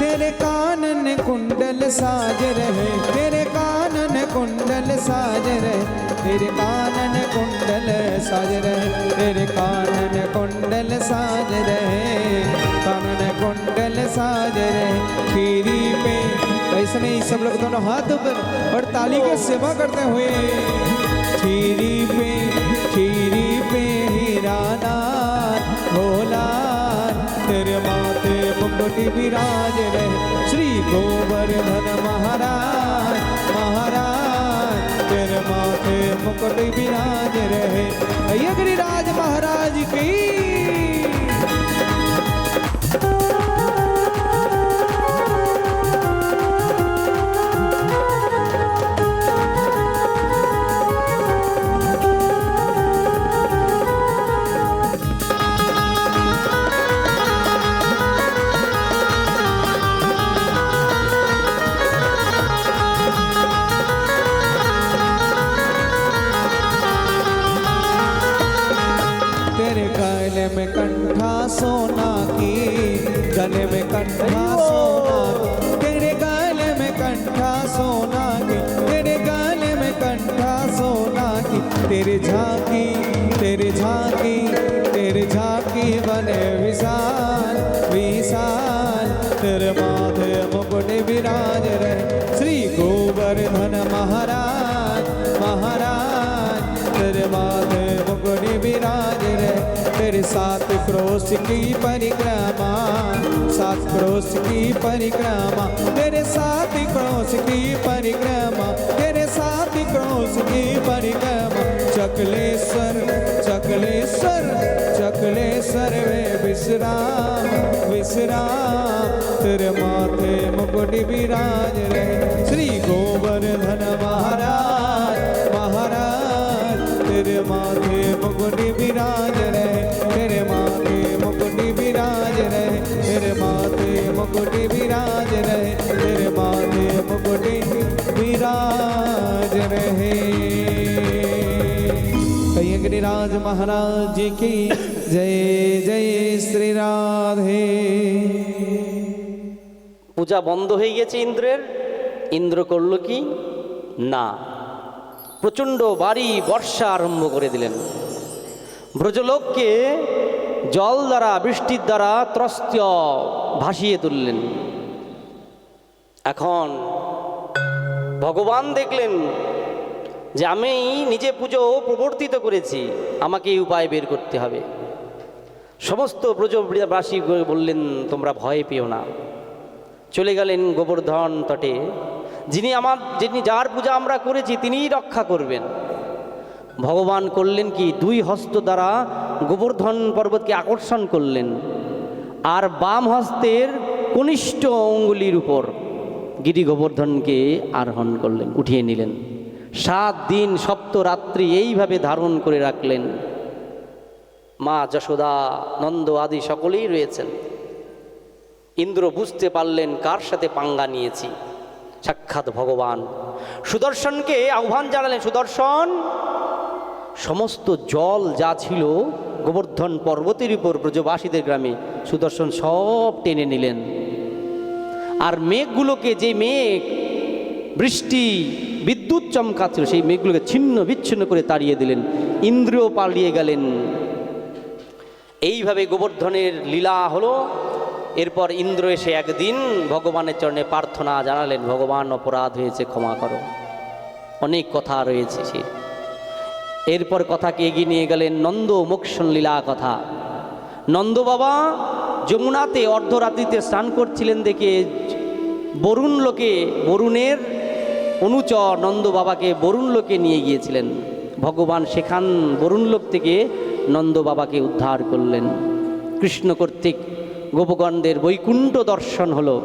तेरे कानन कुंडल साज रहे तेरे कानन कुंडल साज रहे तेरे कानन कुंडल साज रहे तेरे कानन कुंडल साज रहे कानन कुंडल साज रहे खीरी पे ऐसे नहीं सब लोग दोनों हाथ ऊपर और ताली के सेवा करते हुए खीरी पे हीरा नाथ भोला तेरे माथे मुकुट विराज रहे श्री गोवर्धन महाराज महाराज तेरे माथे मुकुट विराज रहे। भैया गिरिराज महाराज की तेरे गले में कंठा सोना की गले में कंठा सोना तेरे गले में कंठा सोना की तेरे गले में कंठा सोना की तेरे झांकी तेरे झांकी तेरे झांकी बने विशाल विशाल तेरे माथे मुकुट विराज रहे श्री गोवर्धन महाराज महाराज तेरे माथे मुकुट विराज रहे तेरे सात क्रोश की परिक्रमा सात क्रोश की परिक्रमा तेरे सात क्रोश की परिक्रमा तेरे सात क्रोश की परिक्रमा चकलेश्वर चकलेश्वर चकलेश्वर वे विश्राम विश्राम तेरे माथे मुकुट विराज रहे श्री गोवर्धन महाराज महाराज तेरे माथे मुकुट विराज रहे तेरे माथे मुकुट विराज रहे तेरे माथे मुकुट विराज रहे तेरे माथे मुकुट विराज रहे। कहिए गिरिराज महाराज जी की जय जय श्री राधे। পূজা বন্ধ হয়ে গেছে ইন্দ্রের। ইন্দ্র করল কি না, প্রচণ্ড ভারী বর্ষা আরম্ভ করে দিলেন। ব্রজলোককে জল দ্বারা, বৃষ্টির দ্বারা ত্রস্ত ভাসিয়ে তুললেন। এখন ভগবান দেখলেন যে আমি নিজে পুজো প্রবর্তিত করেছি, আমাকে এই উপায় বের করতে হবে। সমস্ত ব্রজবাসী বললেন তোমরা ভয় পেও না। চলে গেলেন গোবর্ধন তটে। যিনি যার পূজা আমরা করেছি তিনিই রক্ষা করবেন। ভগবান করলেন কি, দুই হস্ত দ্বারা গোবর্ধন পর্বতকে আকর্ষণ করলেন, আর বাম হস্তের কনিষ্ঠ অঙ্গুলির উপর গিরি গোবর্ধনকে আরোহণ করলেন, উঠিয়ে নিলেন। 7 দিন সপ্তরাত্রি এইভাবে ধারণ করে রাখলেন। মা যশোদা, নন্দ আদি সকলেই রয়েছেন। ইন্দ্র বুঝতে পারলেন কার সাথে পাঙ্গা নিয়েছি, সাক্ষাৎ ভগবান। সুদর্শনকে আহ্বান জানালেন, সুদর্শন, সমস্ত জল যা ছিল গোবর্ধন পর্বতের উপর ব্রজবাসীদের গ্রামে, সুদর্শন সব টেনে নিলেন। আর মেঘগুলোকে, যে মেঘ বৃষ্টি বিদ্যুৎ চমকাচ্ছিল, সেই মেঘগুলোকে ছিন্ন বিচ্ছিন্ন করে তাড়িয়ে দিলেন। ইন্দ্রও পালিয়ে গেলেন। এইভাবে গোবর্ধনের লীলা হলো। এরপর ইন্দ্র এসে একদিন ভগবানের চরণে প্রার্থনা জানালেন, ভগবান অপরাধ হয়েছে, ক্ষমা করো। অনেক কথা রয়েছে সে। এরপর কথাকে এগিয়ে নিয়ে গেলেন নন্দ মোক্ষণ লীলা কথা। নন্দ বাবা যমুনাতে অর্ধরাত্রিতে স্নান করছিলেন দেখে বরুণ লোকে, বরুণের অনুচর নন্দ বাবাকে বরুণ লোকে নিয়ে গিয়েছিলেন। ভগবান সেখান বরুণ লোক থেকে নন্দ বাবাকে উদ্ধার করলেন। কৃষ্ণ কর্তৃক গোপগণদের বৈকুণ্ঠ দর্শন হলো।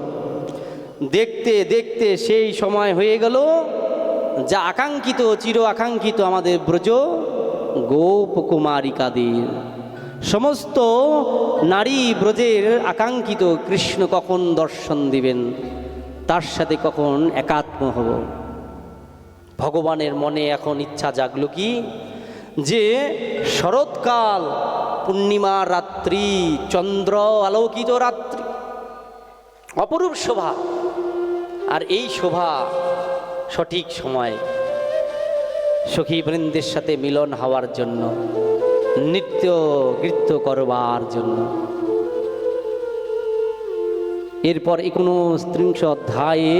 দেখতে দেখতে সেই সময় হয়ে গেল যা আকাঙ্ক্ষিত, চির আকাঙ্ক্ষিত আমাদের ব্রজ গোপকুমারিকাদের, সমস্ত নারী ব্রজের আকাঙ্ক্ষিত কৃষ্ণ কখন দর্শন দিবেন, তার সাথে কখন একাত্ম হব। ভগবানের মনে এখন ইচ্ছা জাগলো কি, যে শরৎকাল, পূর্ণিমা রাত্রি, চন্দ্র আলোকিত রাত্রি, অপরূপ শোভা। আর এই শোভা সঠিক সময় সখী বৃন্দের সাথে মিলন হওয়ার জন্য, নৃত্য গীত করবার জন্য। এরপর 39 অধ্যায়ে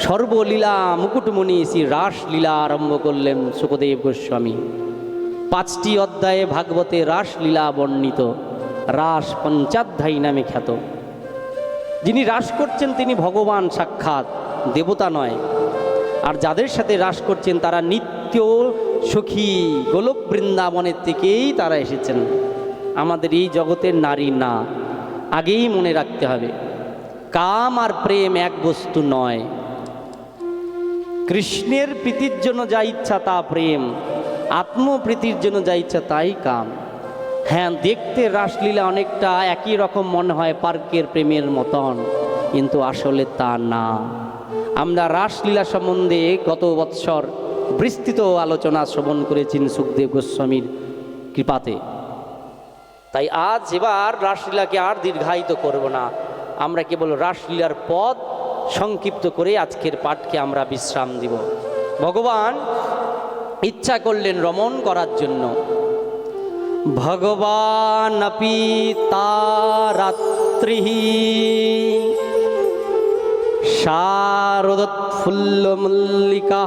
সর্বলীলা মুকুটমণি শ্রী রাসলীলা আরম্ভ করলেন সুখদেব গোস্বামী। 5টি অধ্যায়ে ভাগবতে রাসলীলা বর্ণিত, রাস পঞ্চাধ্যায়ী নামে খ্যাত। যিনি রাস করছেন তিনি ভগবান সাক্ষাৎ, দেবতা নয়। আর যাদের সাথে রাস করছেন তারা নিত্য সখী গোলক বৃন্দাবনের থেকেই তারা এসেছেন, আমাদের এই জগতের নারী না। আগেই মনে রাখতে হবে, কাম আর প্রেম এক বস্তু নয়। কৃষ্ণের প্রীতির জন্য যা ইচ্ছা তা প্রেম, আত্মপ্রীতির জন্য যা ইচ্ছা তাই কাম। হ্যাঁ, দেখতে রাসলীলা অনেকটা একই রকম মনে হয়, পার্কের প্রেমের মতন, কিন্তু আসলে তা না। আমরা রাসলীলা সম্বন্ধে গত বৎসর বিস্তৃত আলোচনা শ্রবণ করেছেন সুখদেব গোস্বামীর কৃপাতে। তাই আজ এবার রাসলীলাকে আর দীর্ঘায়িত করব না, আমরা কেবল রাসলীলার পদ সংক্ষিপ্ত করে আজকের পাঠকে আমরা বিশ্রাম দিব। ভগবান ইচ্ছা করলেন রমণ করার জন্য। ভগবান আপি তারাত্রি শারদোৎফুল্লমল্লিকা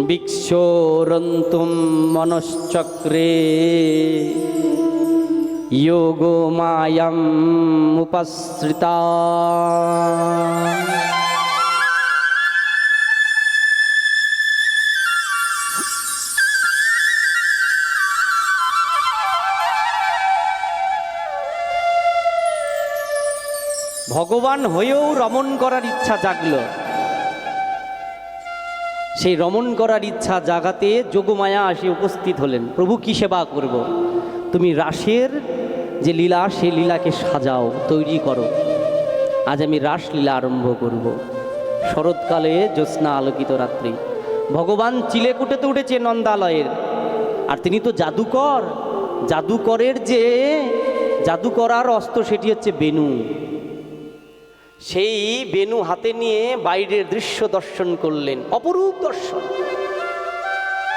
বিক্ষোরন্তুম মনশ্চক্রে যোগো মায়াম উপসৃতা। ভগবান হয়েও রমণ করার ইচ্ছা জাগল। সেই রমণ করার ইচ্ছা জাগাতে যোগমায়া এসে উপস্থিত হলেন। প্রভু, কি সেবা করব? তুমি রাসের যে লীলা, সেই লীলাকে সাজাও, তৈরি করো। আজ আমি রাসলীলা আরম্ভ করব। শরৎকালে জ্যোৎস্না আলোকিত রাত্রি, ভগবান চিলেকুটেতে উঠেছে নন্দালয়ের। আর তিনি তো জাদুকর, জাদুকরের যে জাদু করার অস্ত্র সেটি হচ্ছে বেণু। সেই বেনু হাতে নিয়ে বাইরের দৃশ্য দর্শন করলেন, অপরূপ দর্শন।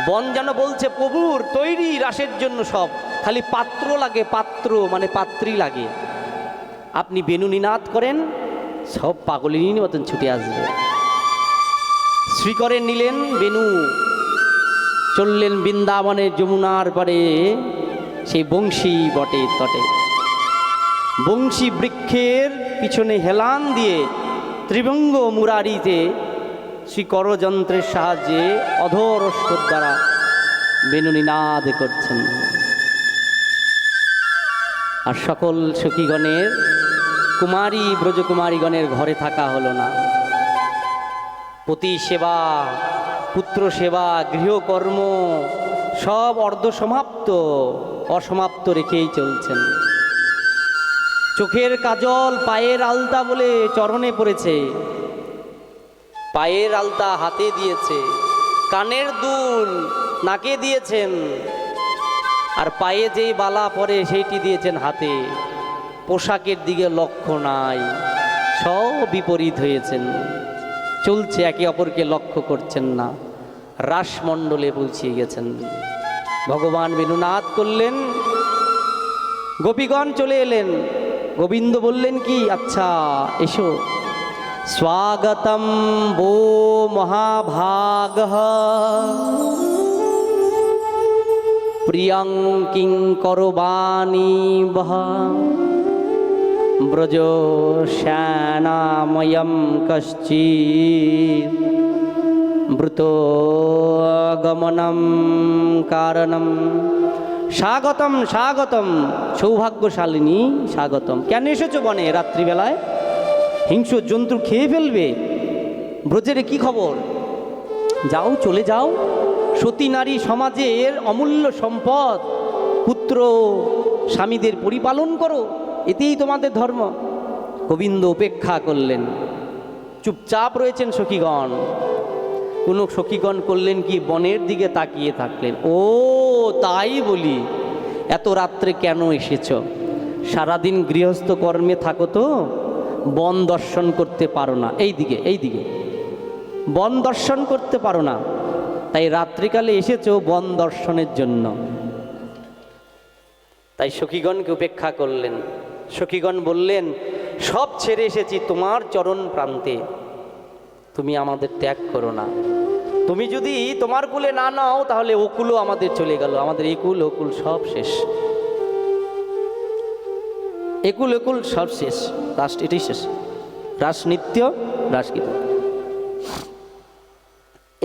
বন যেন বলছে প্রভুর তৈরি রাসের জন্য সব, খালি পাত্র লাগে, পাত্র মানে পাত্রী লাগে। আপনি বেনু নিনাদ করেন, সব পাগলিনীর মতন ছুটে আসবে। শ্রীকরে নিলেন বেনু, চললেন বৃন্দাবনের যমুনার পারে সেই বংশী বটের তটে। বংশী বৃক্ষের পিছনে হেলান দিয়ে ত্রিভঙ্গ মুরারিতে শ্রীকরযন্ত্রের সাহায্যে অধরস্বর দ্বারা বেনু নিনাদ করছেন। আর সকল সখীগণের, কুমারী ব্রজকুমারীগণের ঘরে থাকা হলো না। পতি সেবা, পুত্র সেবা, গৃহকর্ম সব অর্ধসমাপ্ত, অসমাপ্ত রেখেই চলছেন। চোখের কাজল, পায়ের আলতা বলে চরণে পড়েছে, পায়ের আলতা হাতে দিয়েছে, কানের দুল নাকে দিয়েছেন, আর পায়ে যেই বালা পরে সেইটি দিয়েছেন হাতে। পোশাকের দিকে লক্ষ্য নাই, সব বিপরীত হয়েছেন। চলছে, একে অপরকে লক্ষ্য করছেন না, রাসমণ্ডলে পৌঁছিয়ে গেছেন। ভগবান বেনুনাদ করলেন, গোপীগণ চলে এলেন। গোবিন্দ বললেন কি, আচ্ছা এসো। স্বাগতম वो মহাভাগ প্রিয়ং কিং করবাণী বহ ব্রজ শ্যানাময়ম কশ্চিৎ ব্রুতগমনম কারণম। স্বাগতম স্বাগতম, সৌভাগ্যশালিনী স্বাগতম। কেন এসেছো বনে রাত্রিবেলায়? হিংস্র জন্তু খেয়ে ফেলবে। ব্রজের কি খবর? যাও, চলে যাও। সতী নারী সমাজের অমূল্য সম্পদ, পুত্র স্বামীদের পরিপালন করো, এতেই তোমাদের ধর্ম। গোবিন্দ উপেক্ষা করলেন, চুপচাপ রয়েছেন সখীগণ। কোনো সখীগণ করলেন কি, বনের দিকে তাকিয়ে থাকলেন। ও তাই বলি, এত রাত্রে কেন এসেছ? সারাদিন গৃহস্থ কর্মে থাকো তো, বন দর্শন করতে পারো না। এইদিকে এইদিকে বন দর্শন করতে পারো না, তাই রাত্রিকালে এসেছো বন দর্শনের জন্য। তাই সখীগণকে উপেক্ষা করলেন। সখীগণ বললেন, সব ছেড়ে এসেছি তোমার চরণ প্রান্তে, তুমি আমাদের ত্যাগ করো না। তুমি যদি তোমার কুলে না নাও, তাহলে ওকুলও আমাদের চলে গেল। আমাদের একুল ওকুল সব শেষ, একুল একুল সব শেষ, রাস এটাই শেষ। রাস নৃত্য, রাসগীত,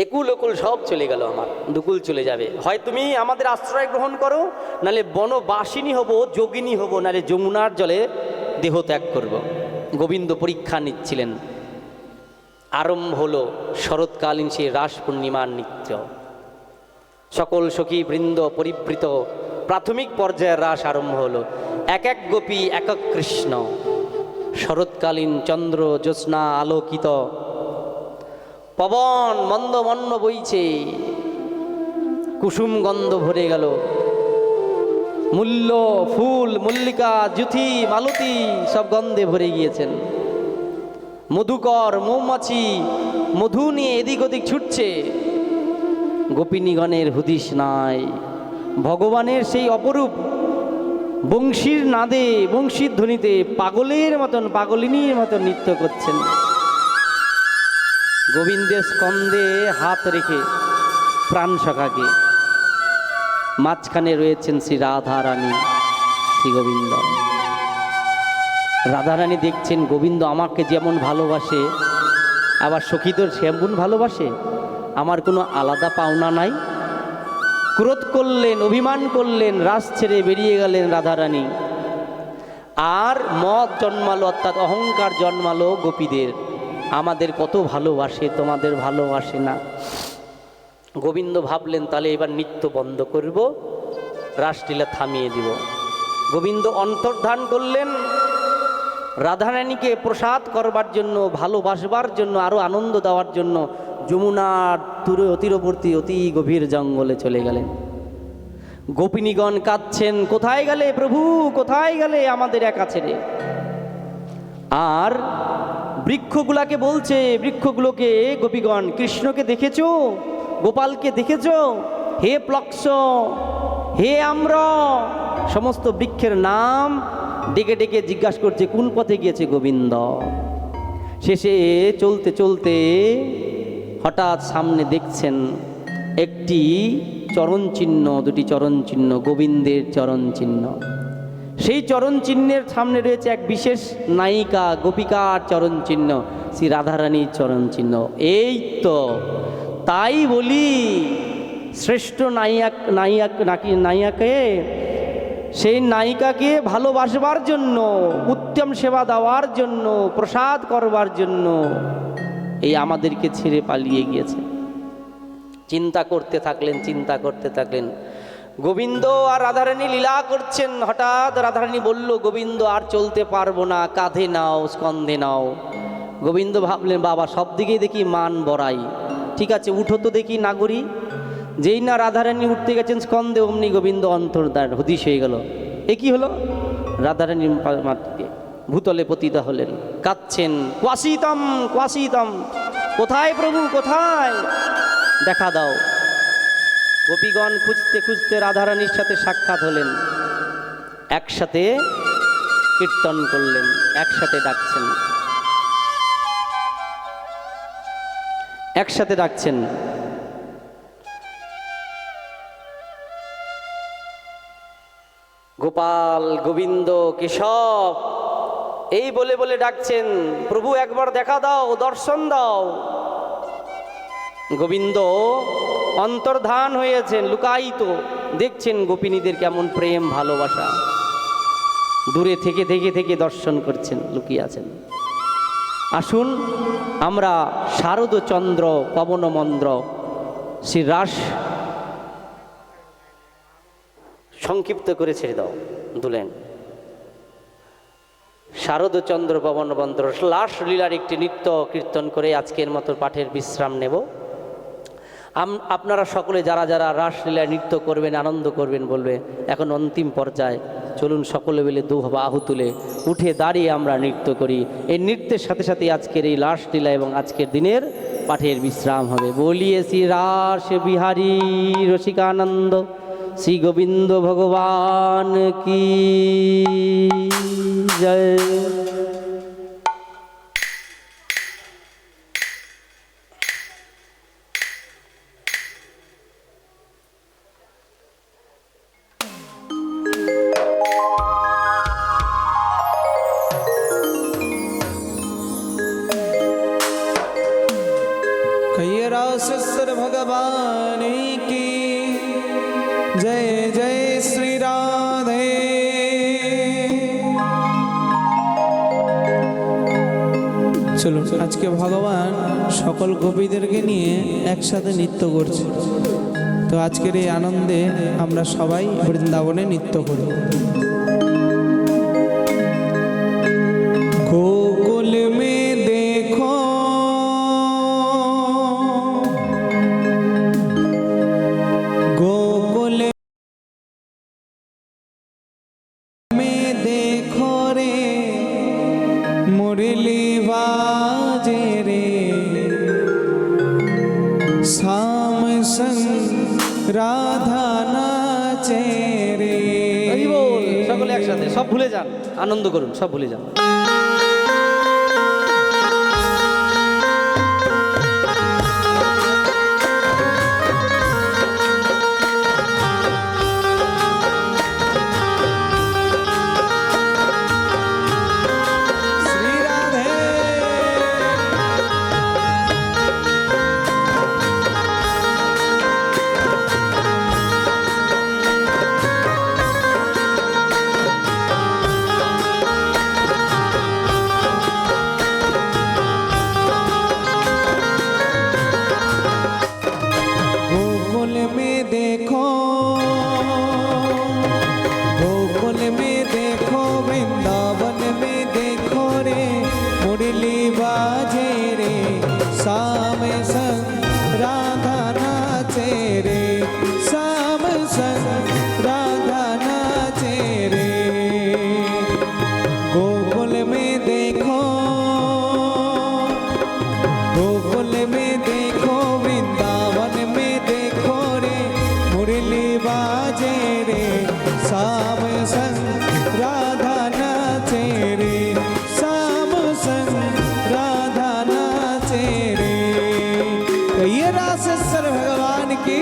একুল ওকুল সব চলে গেল, আমার দুকুল চলে যাবে। হয় তুমি আমাদের আশ্রয় গ্রহণ করো, নালে বনবাসিনী হব, যোগিনী হব, নালে যমুনার জলে দেহ ত্যাগ করব। গোবিন্দ পরীক্ষা নিচ্ছিলেন। আরম্ভ হলো শরৎকালীন সেই রাস পূর্ণিমার নৃত্য। সকল সখী বৃন্দ পরিবৃত প্রাথমিক পর্যায়ের রাস আরম্ভ হলো। এক এক গোপী এক এক কৃষ্ণ। শরৎকালীন চন্দ্র জ্যোৎস্না আলোকিত, পবন মন্দ মন্ন বইছে, কুসুম গন্ধ ভরে গেল। মূল্য ফুল, মল্লিকা, জুথি, মালতী সব গন্ধে ভরে গিয়েছেন। মধুকর মৌমাছি মধু নিয়ে এদিক ওদিক ছুটছে। গোপিনীগণের হুদিস নাই। ভগবানের সেই অপরূপ বংশীর নাদে, বংশীর ধ্বনিতে পাগলের মতন, পাগলিনীর মতন নৃত্য করছেন। গোবিন্দের স্কন্ধে হাত রেখে প্রাণ সখাকে, মাঝখানে রয়েছেন শ্রী রাধারানী, শ্রী গোবিন্দ। রাধারানী দেখছেন গোবিন্দ আমাকে যেমন ভালোবাসে, আবার সখীদের সেমন ভালোবাসে, আমার কোনো আলাদা পাওনা নাই। ক্রোধ করলেন, অভিমান করলেন, রাস ছেড়ে বেরিয়ে গেলেন রাধারানী। আর মদ জন্মালো, অর্থাৎ অহংকার জন্মালো গোপীদের, আমাদের কত ভালোবাসে, তোমাদের ভালোবাসে না। গোবিন্দ ভাবলেন তাহলে এবার নৃত্য বন্ধ করব, রাসলীলা থামিয়ে দিব। গোবিন্দ অন্তর্ধান করলেন, রাধারানীকে প্রসাদ করবার জন্য, ভালোবাসবার জন্য, আরও আনন্দ দেওয়ার জন্য যমুনার তীরবর্তী অতি গভীর জঙ্গলে চলে গেলেন। গোপিনীগণ কাঁদছেন, কোথায় গেলে প্রভু, কোথায় গেলে আমাদের একা ছেড়ে? আর বৃক্ষগুলাকে বলছে, বৃক্ষগুলোকে, গোপীগণ, কৃষ্ণকে দেখেছো, গোপালকে দেখেছো? হে প্লক্ষ, হে আম্র, সমস্ত বৃক্ষের নাম ডেকে ডেকে জিজ্ঞাসা করছে কোন পথে গিয়েছে গোবিন্দ। শেষে চলতে চলতে হঠাৎ সামনে দেখছেন একটি চরণ চিহ্ন, দুটি চরণ চিহ্ন, গোবিন্দের চরণ চিহ্ন। সেই চরণ চিহ্নের সামনে রয়েছে এক বিশেষ নায়িকা, গোপিকার চরণ চিহ্ন, শ্রী রাধারানীর চরণ চিহ্ন। এই তো তাই বলি, শ্রেষ্ঠ নায়িকাকে, সেই নায়িকাকে ভালোবাসবার জন্য, উত্তম সেবা দেওয়ার জন্য, প্রসাদ করবার জন্য এই আমাদেরকে ছেড়ে পালিয়ে গিয়েছে। চিন্তা করতে থাকলেন, চিন্তা করতে থাকলেন। গোবিন্দ আর রাধারানী লীলা করছেন। হঠাৎ রাধারানী বলল, গোবিন্দ আর চলতে পারবো না, কাঁধে নাও, স্কন্ধে নাও। গোবিন্দ ভাবলেন, বাবা সব দিকেই দেখি মান বড়াই, ঠিক আছে উঠো তো দেখি নাগরী। যেই না রাধারানী উঠতে গেছেন স্কন্ধে, অমনি গোবিন্দ অন্তর্দ্বার হদিশ হয়ে গেল। এ কি হলো? রাধারানী মাটিতে ভূতলে পতিত হলেন, কাঁদছেন, কোয়াসিতম কোয়াসিতম, কোথায় প্রভু কোথায়, দেখা দাও। গোপীগণ খুঁজতে খুঁজতে রাধারানীর সাথে সাক্ষাৎ হলেন, একসাথে কীর্তন করলেন, একসাথে ডাকছেন, একসাথে ডাকছেন। গোপাল, গোবিন্দ, কেশব, এই বলে বলে ডাকছেন, প্রভু একবার দেখা দাও, দর্শন দাও। গোবিন্দ অন্তর্ধান হয়েছেন, লুকায়িত, দেখছেন গোপিনীদের কেমন প্রেম ভালোবাসা, দূরে থেকে থেকে থেকে দর্শন করছেন, লুকিয়ে আছেন। আসুন আমরা শারদচন্দ্র পবনমন্দ্র শ্রী রাস সংক্ষিপ্ত করে ছেড়ে দাও, দুলেন। শারদচন্দ্র পবনমন্ত্র লাস লীলার একটি নৃত্য কীর্তন করে আজকের মতো পাঠের বিশ্রাম নেব। আপনারা সকলে যারা যারা রাসলীলায় নৃত্য করবেন, আনন্দ করবেন, বলবে এখন অন্তিম পর্যায়ে, চলুন সকলে মিলে দু বাহু তুলে উঠে দাঁড়িয়ে আমরা নৃত্য করি। এই নৃত্যের সাথে সাথে আজকের এই রাসলীলা এবং আজকের দিনের পাঠের বিশ্রাম হবে। বলিয়ে শ্রী রাস বিহারী রসিকানন্দ শ্রী গোবিন্দ ভগবান কি জয়। कैलासेश्वर भगवान की जय जय श्री राधे। চলুন আজকে ভগবান সকল গোপীদেরকে নিয়ে একসাথে নৃত্য করছে। তো আজকের এই আনন্দে আমরা সবাই বৃন্দাবনে নৃত্য করি। गोकुल में देखो गोकुल में देखो रे मुरली बाजे रे श्याम संग राधा नाचे रे। হরি বল, সকলে একসাথে, সব ভুলে যান, আনন্দ করুন, সব ভুলে যান। श्री राधे गोकुल में देखो गोकुल में देखो वृंदावन में देखो रे मुरली बाजे रे श्याम संग राधा नाचे रे श्याम संग राधा नाचे रे। गोकुल में देखो की।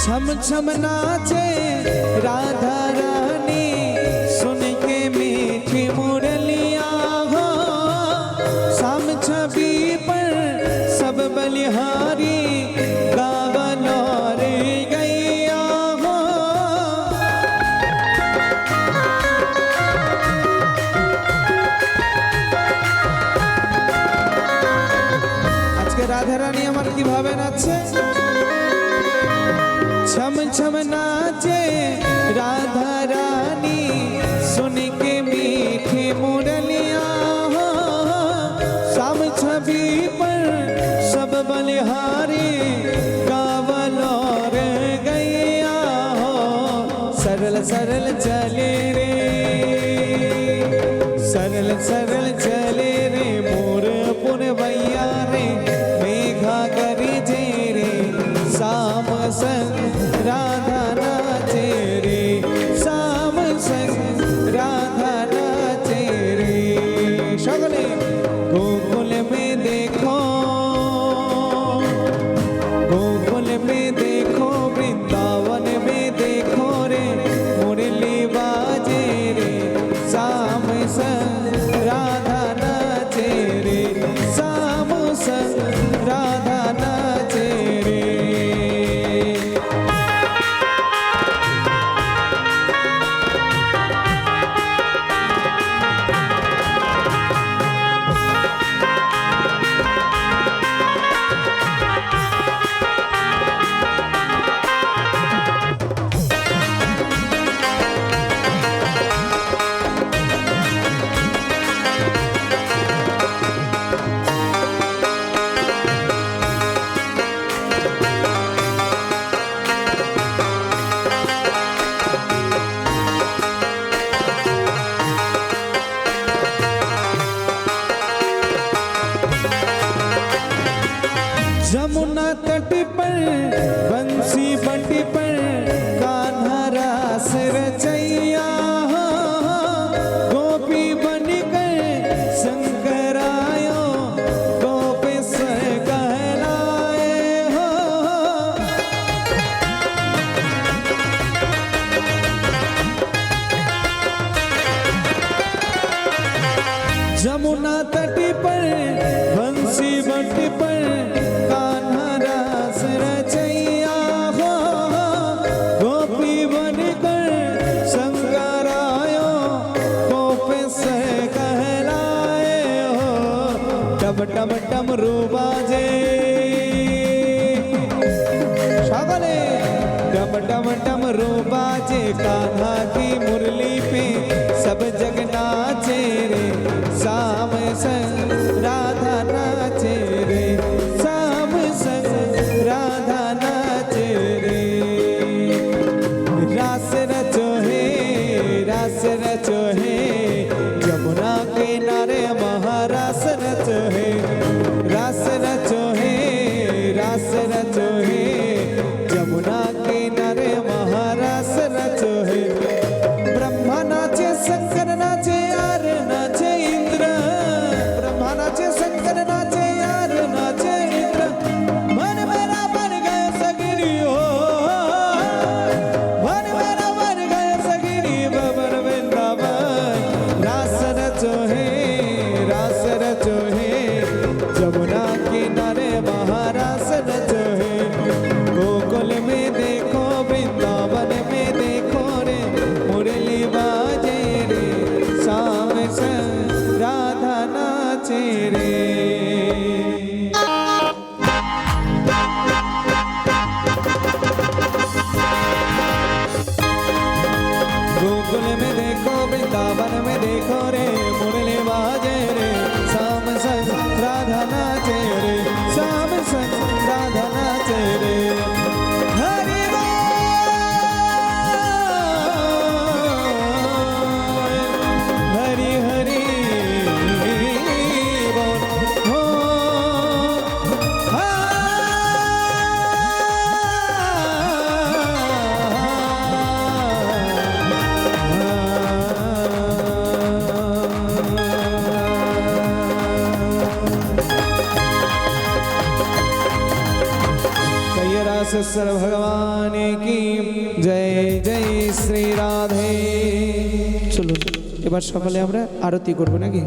छम छम नाचे राधा रानी, सुन के मीठी मुरलिया हो। शाम छवि पर सब बलिहारी, गावन और गैया हो। আজকে রাধা রানী আমার কিভাবে নাচছে? छम छम नाचे राधा रानी, सुन के मीठी मुरलिया हो। शाम छवि पर सब बलिहारी, गावल और गैया हो। सरल सरल चले रे, सरल सरल चले रे मोर पुरवैया रे। मेघा करी जे रे शाम संग राधा नाचे रे, शाम संग राधा नाचे रे। সকলে गोकुल में देखो, गोकुल में देखो, वृंदावन में देखो रे। मुरली बाजे रे शाम संग राधा नाचे रे, शाम संग राधा नाचे रे। जमुना तट पर बंसी बट पर कान्हा रास रचैया हो। गोपी बनकर शंकर आयो, गोपेश्वर कहलाए हो। जमुना तट पर बंसी बट पर कान्हा रास रचैया हो। गोपी बनकर शंकर आयो, गोपेश्वर कहलाए हो। टम टम टम बाजे সকলে, टम टम टम बाजे कान्हा की मुरली पे सब जग नाचे रे। शाम संग राधा नाचे रे, शाम संग राधा नाचे रे। रास रचो है, रास रचो है, जमुना किनारे महारास रचो है। रास रचो है, रास रचो है, जमुना किनारे महारास रचो है। ब्रह्मा नाचे, शंकर नाचे, यार नाचे इंद्र। ब्रह्मा नाचे, शंकर नाचे, यार नाचे इंद्र। मन मेरा बन गए सगिरी हो, मन मेरा बन गए सगिरी बबर वृंदावन। रास रचो है, रास रचो है, जमुना किनारे महारास रचो है। गोकुल में देखो, वृंदावन में देखो रे, मुरली बाजे रे, शाम संग राधा नाचे रे। व्यासेश्वर भगवान की जय जय श्री राधे। চলুন এবার সকালে আমরা আরতি করব নাকি?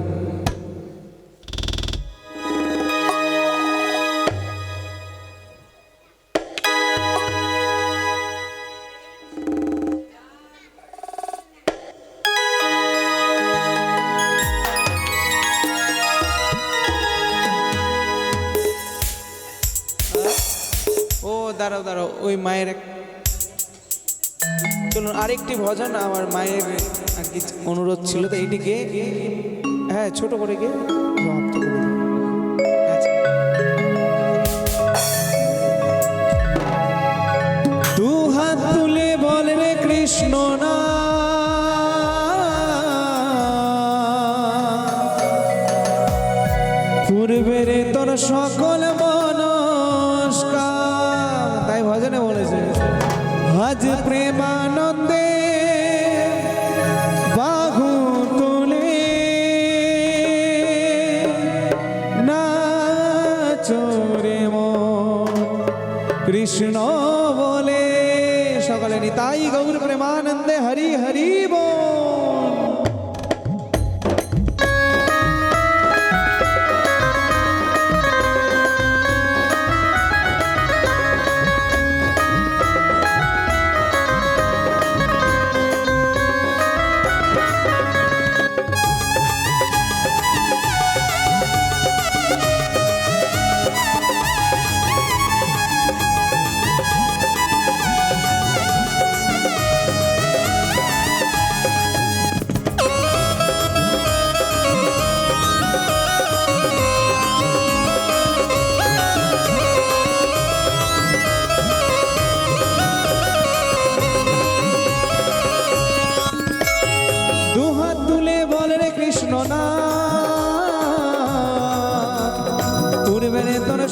ও দাঁড়াও দাঁড়াও, ওই মায়ের চলুন আরেকটি ভজন আমার মায়ের আর কি অনুরোধ ছিল, তো এইটিকে হ্যাঁ ছোট করে গিয়ে সমাপ্ত করে দিন। আচ্ছা। দু হাত তুলে বল রে কৃষ্ণ না, পূর্বের তোর সকল মনস্কার, তাই ভজনে বলেছে আজ প্রেমানন্দে বাহু তুলে নাচো রে মন কৃষ্ণ বলে, সকলে নিতাই গৌর প্রেমানন্দে হরি হরি বল।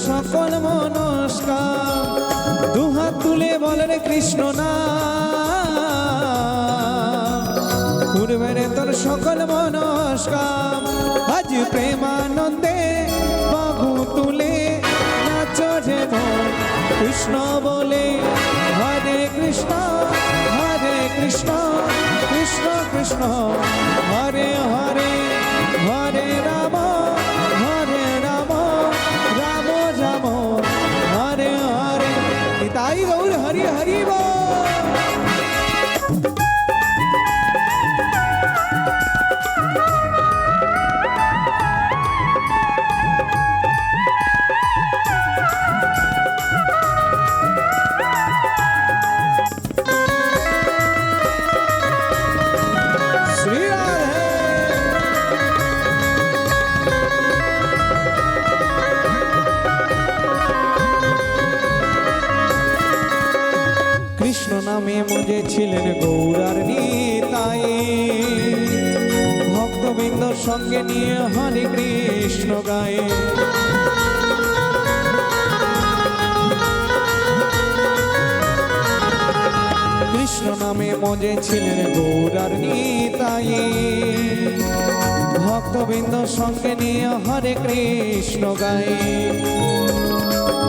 সকল মনস্কার দুহাত তুলে বলে রে কৃষ্ণ না, পূর্বে রে তোর সকল মনস্কার আজ প্রেমানন্দে বাহু তুলে নাচো রে মন কৃষ্ণ বলে, হরে কৃষ্ণ কৃষ্ণ কৃষ্ণ হরে হরে, হরে রাম হরে হরে, নিতাই গৌর হরি হরি বল। কৃষ্ণ নামে মজে ছিলেন গৌরার নিতাই, ভক্তবৃন্দ সঙ্গে নিয়ে হরে কৃষ্ণ গায়ে, কৃষ্ণ নামে মজে ছিলেন গৌরার নিতাই, ভক্তবৃন্দ সঙ্গে নিয়ে হরে কৃষ্ণ গায়ে,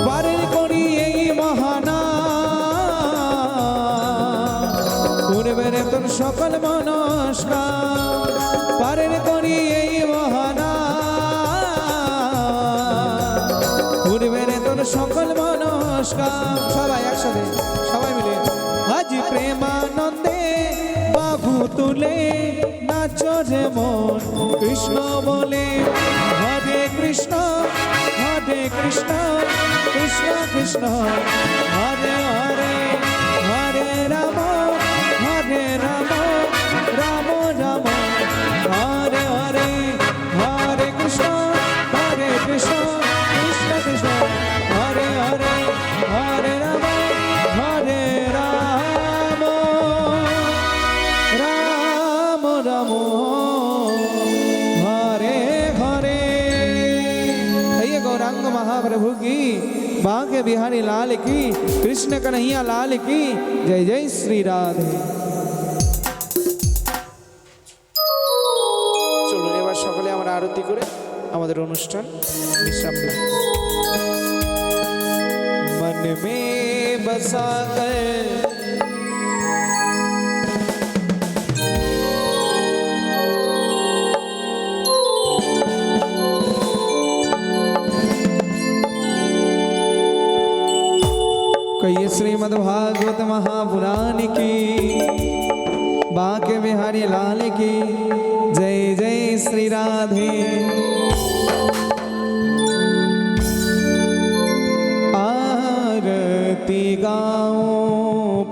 বারের করি এই মহানা পূর্বের তোর সকল মনস্কার, পারের করি এই মহানা পূর্বের তোর সকল মনস্কার, সবাই একসাথে সবাই মিলে আজ প্রেমানন্দে বাহু তুলে নাচো রে মন কৃষ্ণ বলে, হরে কৃষ্ণ কৃষ্ণ কৃষ্ণ হরে হরে, হরে রাম রাম রাম হরে হরে, হরে কৃষ্ণ কৃষ্ণ কৃষ্ণ হরে হরে, হরে রাম রাম রাম হরে হরে। ये गौरांग महाप्रभु की, बांके बिहारी लाल की, कृष्ण कन्हैया लाल की जय जय श्री राधे। চলুন এবার সকলে আমরা আরতি করে আমাদের অনুষ্ঠান বিশ্রাম দেব। मन में बसा कर कहिए श्रीमद्भागवत महापुराण की, बांके बिहारी लाल की जय जय श्री राधे। आरती गाओ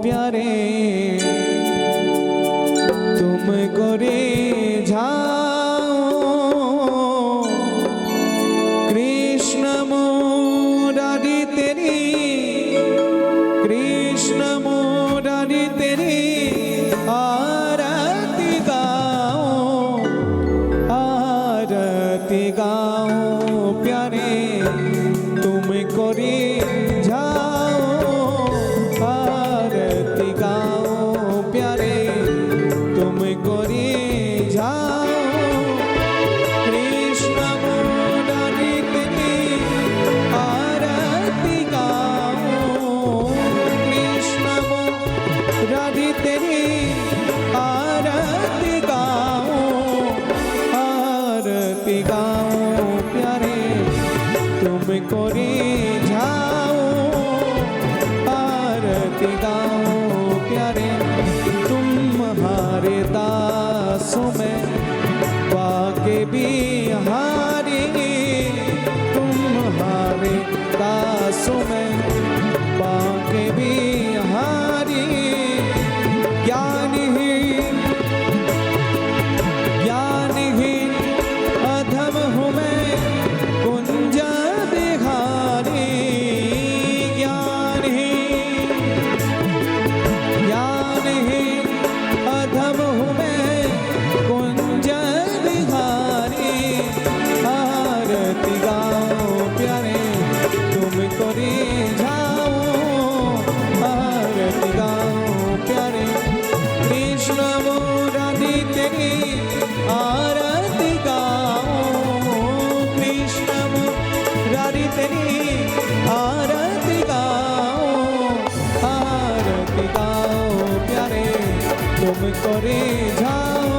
प्यारे तुम गोरे जाओ, कृष्ण मुरारी तेरी, कृष्ण मुरारी तेरी आरती गाओ, आरती गाओ प्यारे तुम कोरी जाओ, आरती गाओ प्यारे तुम कोरी जाओ, कृष्ण मुरारी तेरी आरती गाओ, कृष्ण मुरारी तेरी आरती गाओ, आरती गाओ प्यारे तुम कोरी जाओ, आरती गाओ प्यारे तुम्हारे दासों में बाके बिहारी, तुम्हारे दासों में बाके बिहारी, ज्ञानहीन ज्ञानहीन अधम हूँ मैं कुंज बिहारी, ज्ञानहीन ज्ञानहीन अधम हूँ मैं कुंज बिहारी, आरती गाओ प्यारे तुम कोरी जाओ, आरती गाओ प्यारे कृष्ण मुरारी तेरी आरती गाओ, कृष्ण मुरारी तेरी आरती गाओ, आरती गाओ प्यारे तुम कोरी जाओ,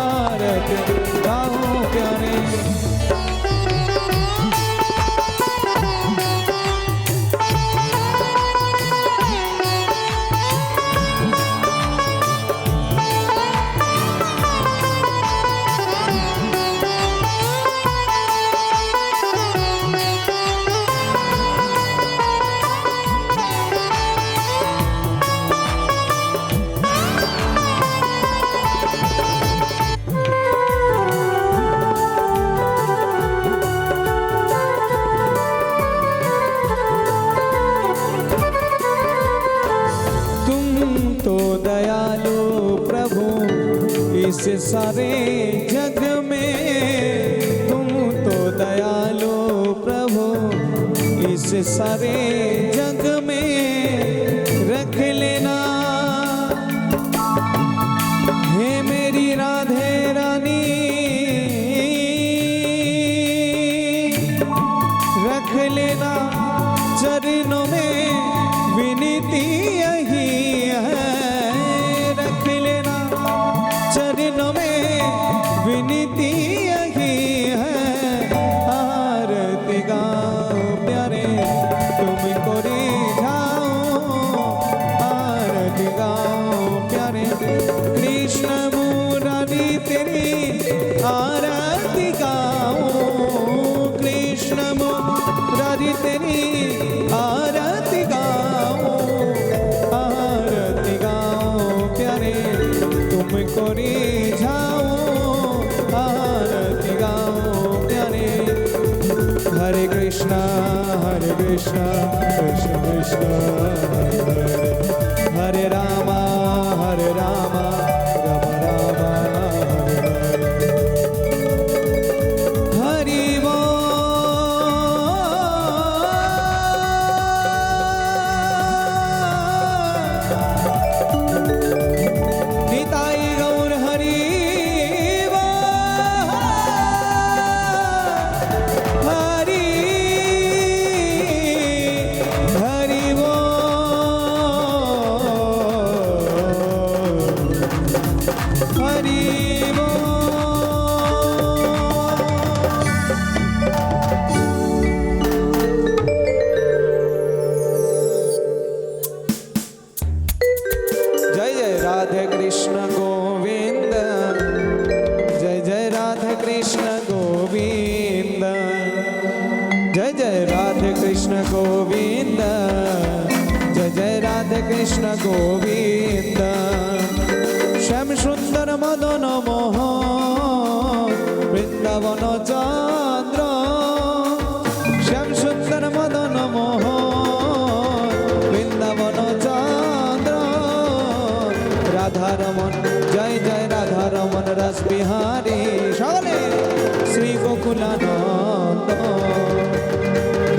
आरती गाओ प्यारे। तो दयालु प्रभु इस सारे जग में, तुम तो दयालु प्रभु इस सारे जग में, रख लेना हे मेरी राधे रानी, रख लेना चरणों में विनती यही है, रख लेना चरणों में विनती यही है, आरती गाओ प्यारे तुम कोरी जाओ, आरती गाओ प्यारे कृष्ण मुरारी तेरी आरती गाओ, कृष्ण मुरारी तेरी आरती गाओ, आरती गाओ प्यारे तुम कोरी जाओ, आरती गाओ प्यारे। हरे कृष्णा कृष्ण कृष्ण हरे हरे, हरे रामा राम राम हरे हरे, हरि बोल। निताई गौर हरि बोल, हरि हरि बोल। कृष्ण गोविंद जय जय राधे कृष्ण गोविंद श्याम सुंदर मदन मोहन वृंदावन चंद्र श्याम सुंदर मदन मोहन वृंदावन चंद्र राधा रमन जय जय राधा रमन रस बिहारी সকলে श्री गोकुलानंद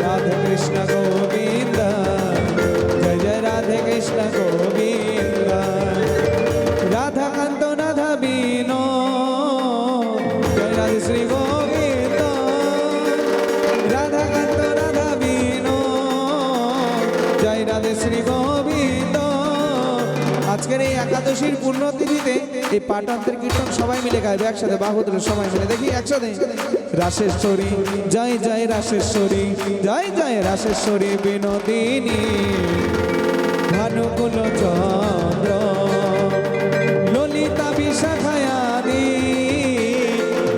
राधे कृष्ण गोविंद जय जय राधे कृष्ण गोविंद राधा कांत राधा बीनो जय राधे श्री गोविंद राधा कांत राधा बीनो जय राधे श्री गोविंद আজকের এই একাদশীর পুণ্যতিথিতে এই পাঠান্তের কীর্তন সবাই মিলে গাইবে একসাথে বাহুদুর সবাই মিলে দেখি একসাথে রাসেশ্বরী জয় জয় রাসেশ্বরী জয় জয় রাসেশ্বরী বিনোদিনী ভানুকুল চন্দ্র ললিতা বিশাখায়াদি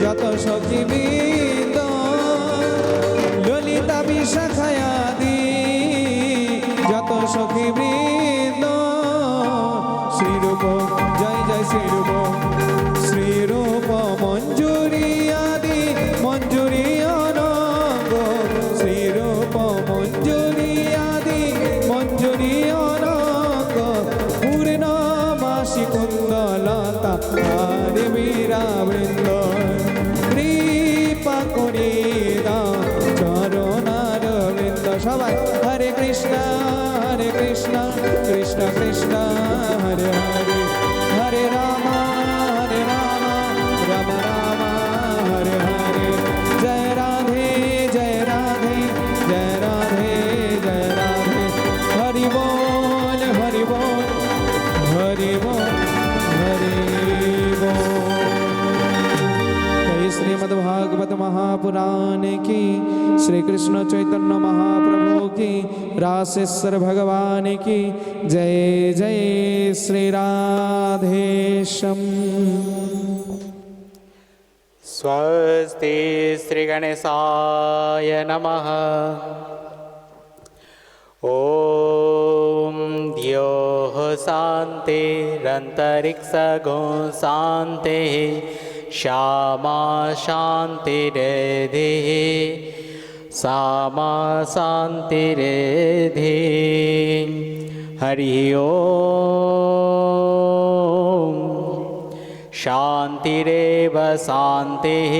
যত সখী বৃন্দ ললিতা বিশাখায়াদি যত সখী বৃন্দ শ্রীরূপ জয় জয় শ্রীরূপ শ্রীরূপ মঞ্জুরি আদি মঞ্জুরি অনঙ্গ শ্রীরূপ মঞ্জুরি আদি মঞ্জুরি অনঙ্গ পূর্ণমাসি কুন্দলতা হরে বীরা বৃন্দ কৃপা করি দাও চরণার বৃন্দ সবাই হরে কৃষ্ণ কৃষ্ণ কৃষ্ণ হরে হরে হরে রাম রাম রাম হরে হরে জয় রাধে জয় রাধে জয় রাধে জয় রাধে হরি বল হরি বল হরি বল হরি বল श्रीमद्भागवत महापुराण की श्री कृष्ण चैतन्य महाप्रभु की रासेश्वर भगवान की जय जय श्री राधेशम स्वस्ति श्री गणेशाय नमः ॐ द्योः शान्तिरन्तरिक्षगो शान्तिः श्यामा शान्तिरेधि सामा शान्तिरेधि हरि ओम शान्तिरेव शान्तिः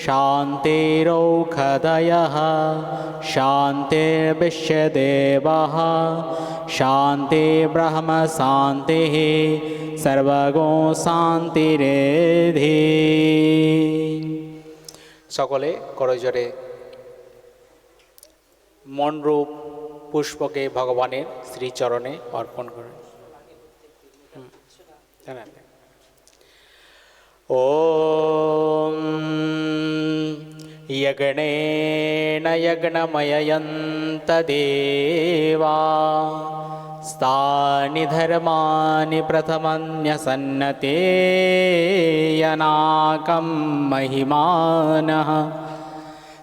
शान्तिरौषधयः शान्तिर्विश्वदेवः शान्तिर्ब्रह्म शान्तिः सर्वगो शान्तिरेधि সকলে করজোরে মনরূপ পুষ্পকে ভগবানের শ্রীচরণে অর্পণ করেন। ওম यज्ञेन यज्ञमययन्त देवा स्तानि धर्माणि प्रथमन्यसन्नतेयनाकं महिमानः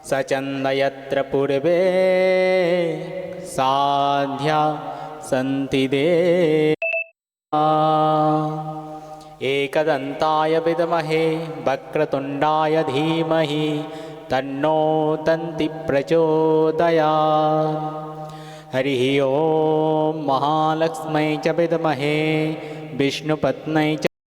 सचन्द यत्र पूर्वे साध्या सन्ति देवा एकदन्ताय विद्महे वक्रतुण्डाय धीमहि तन्नो दन्ति प्रचोदयात्। हरिः ओम महालक्ष्मै च विद्महे विष्णुपत्न्यै च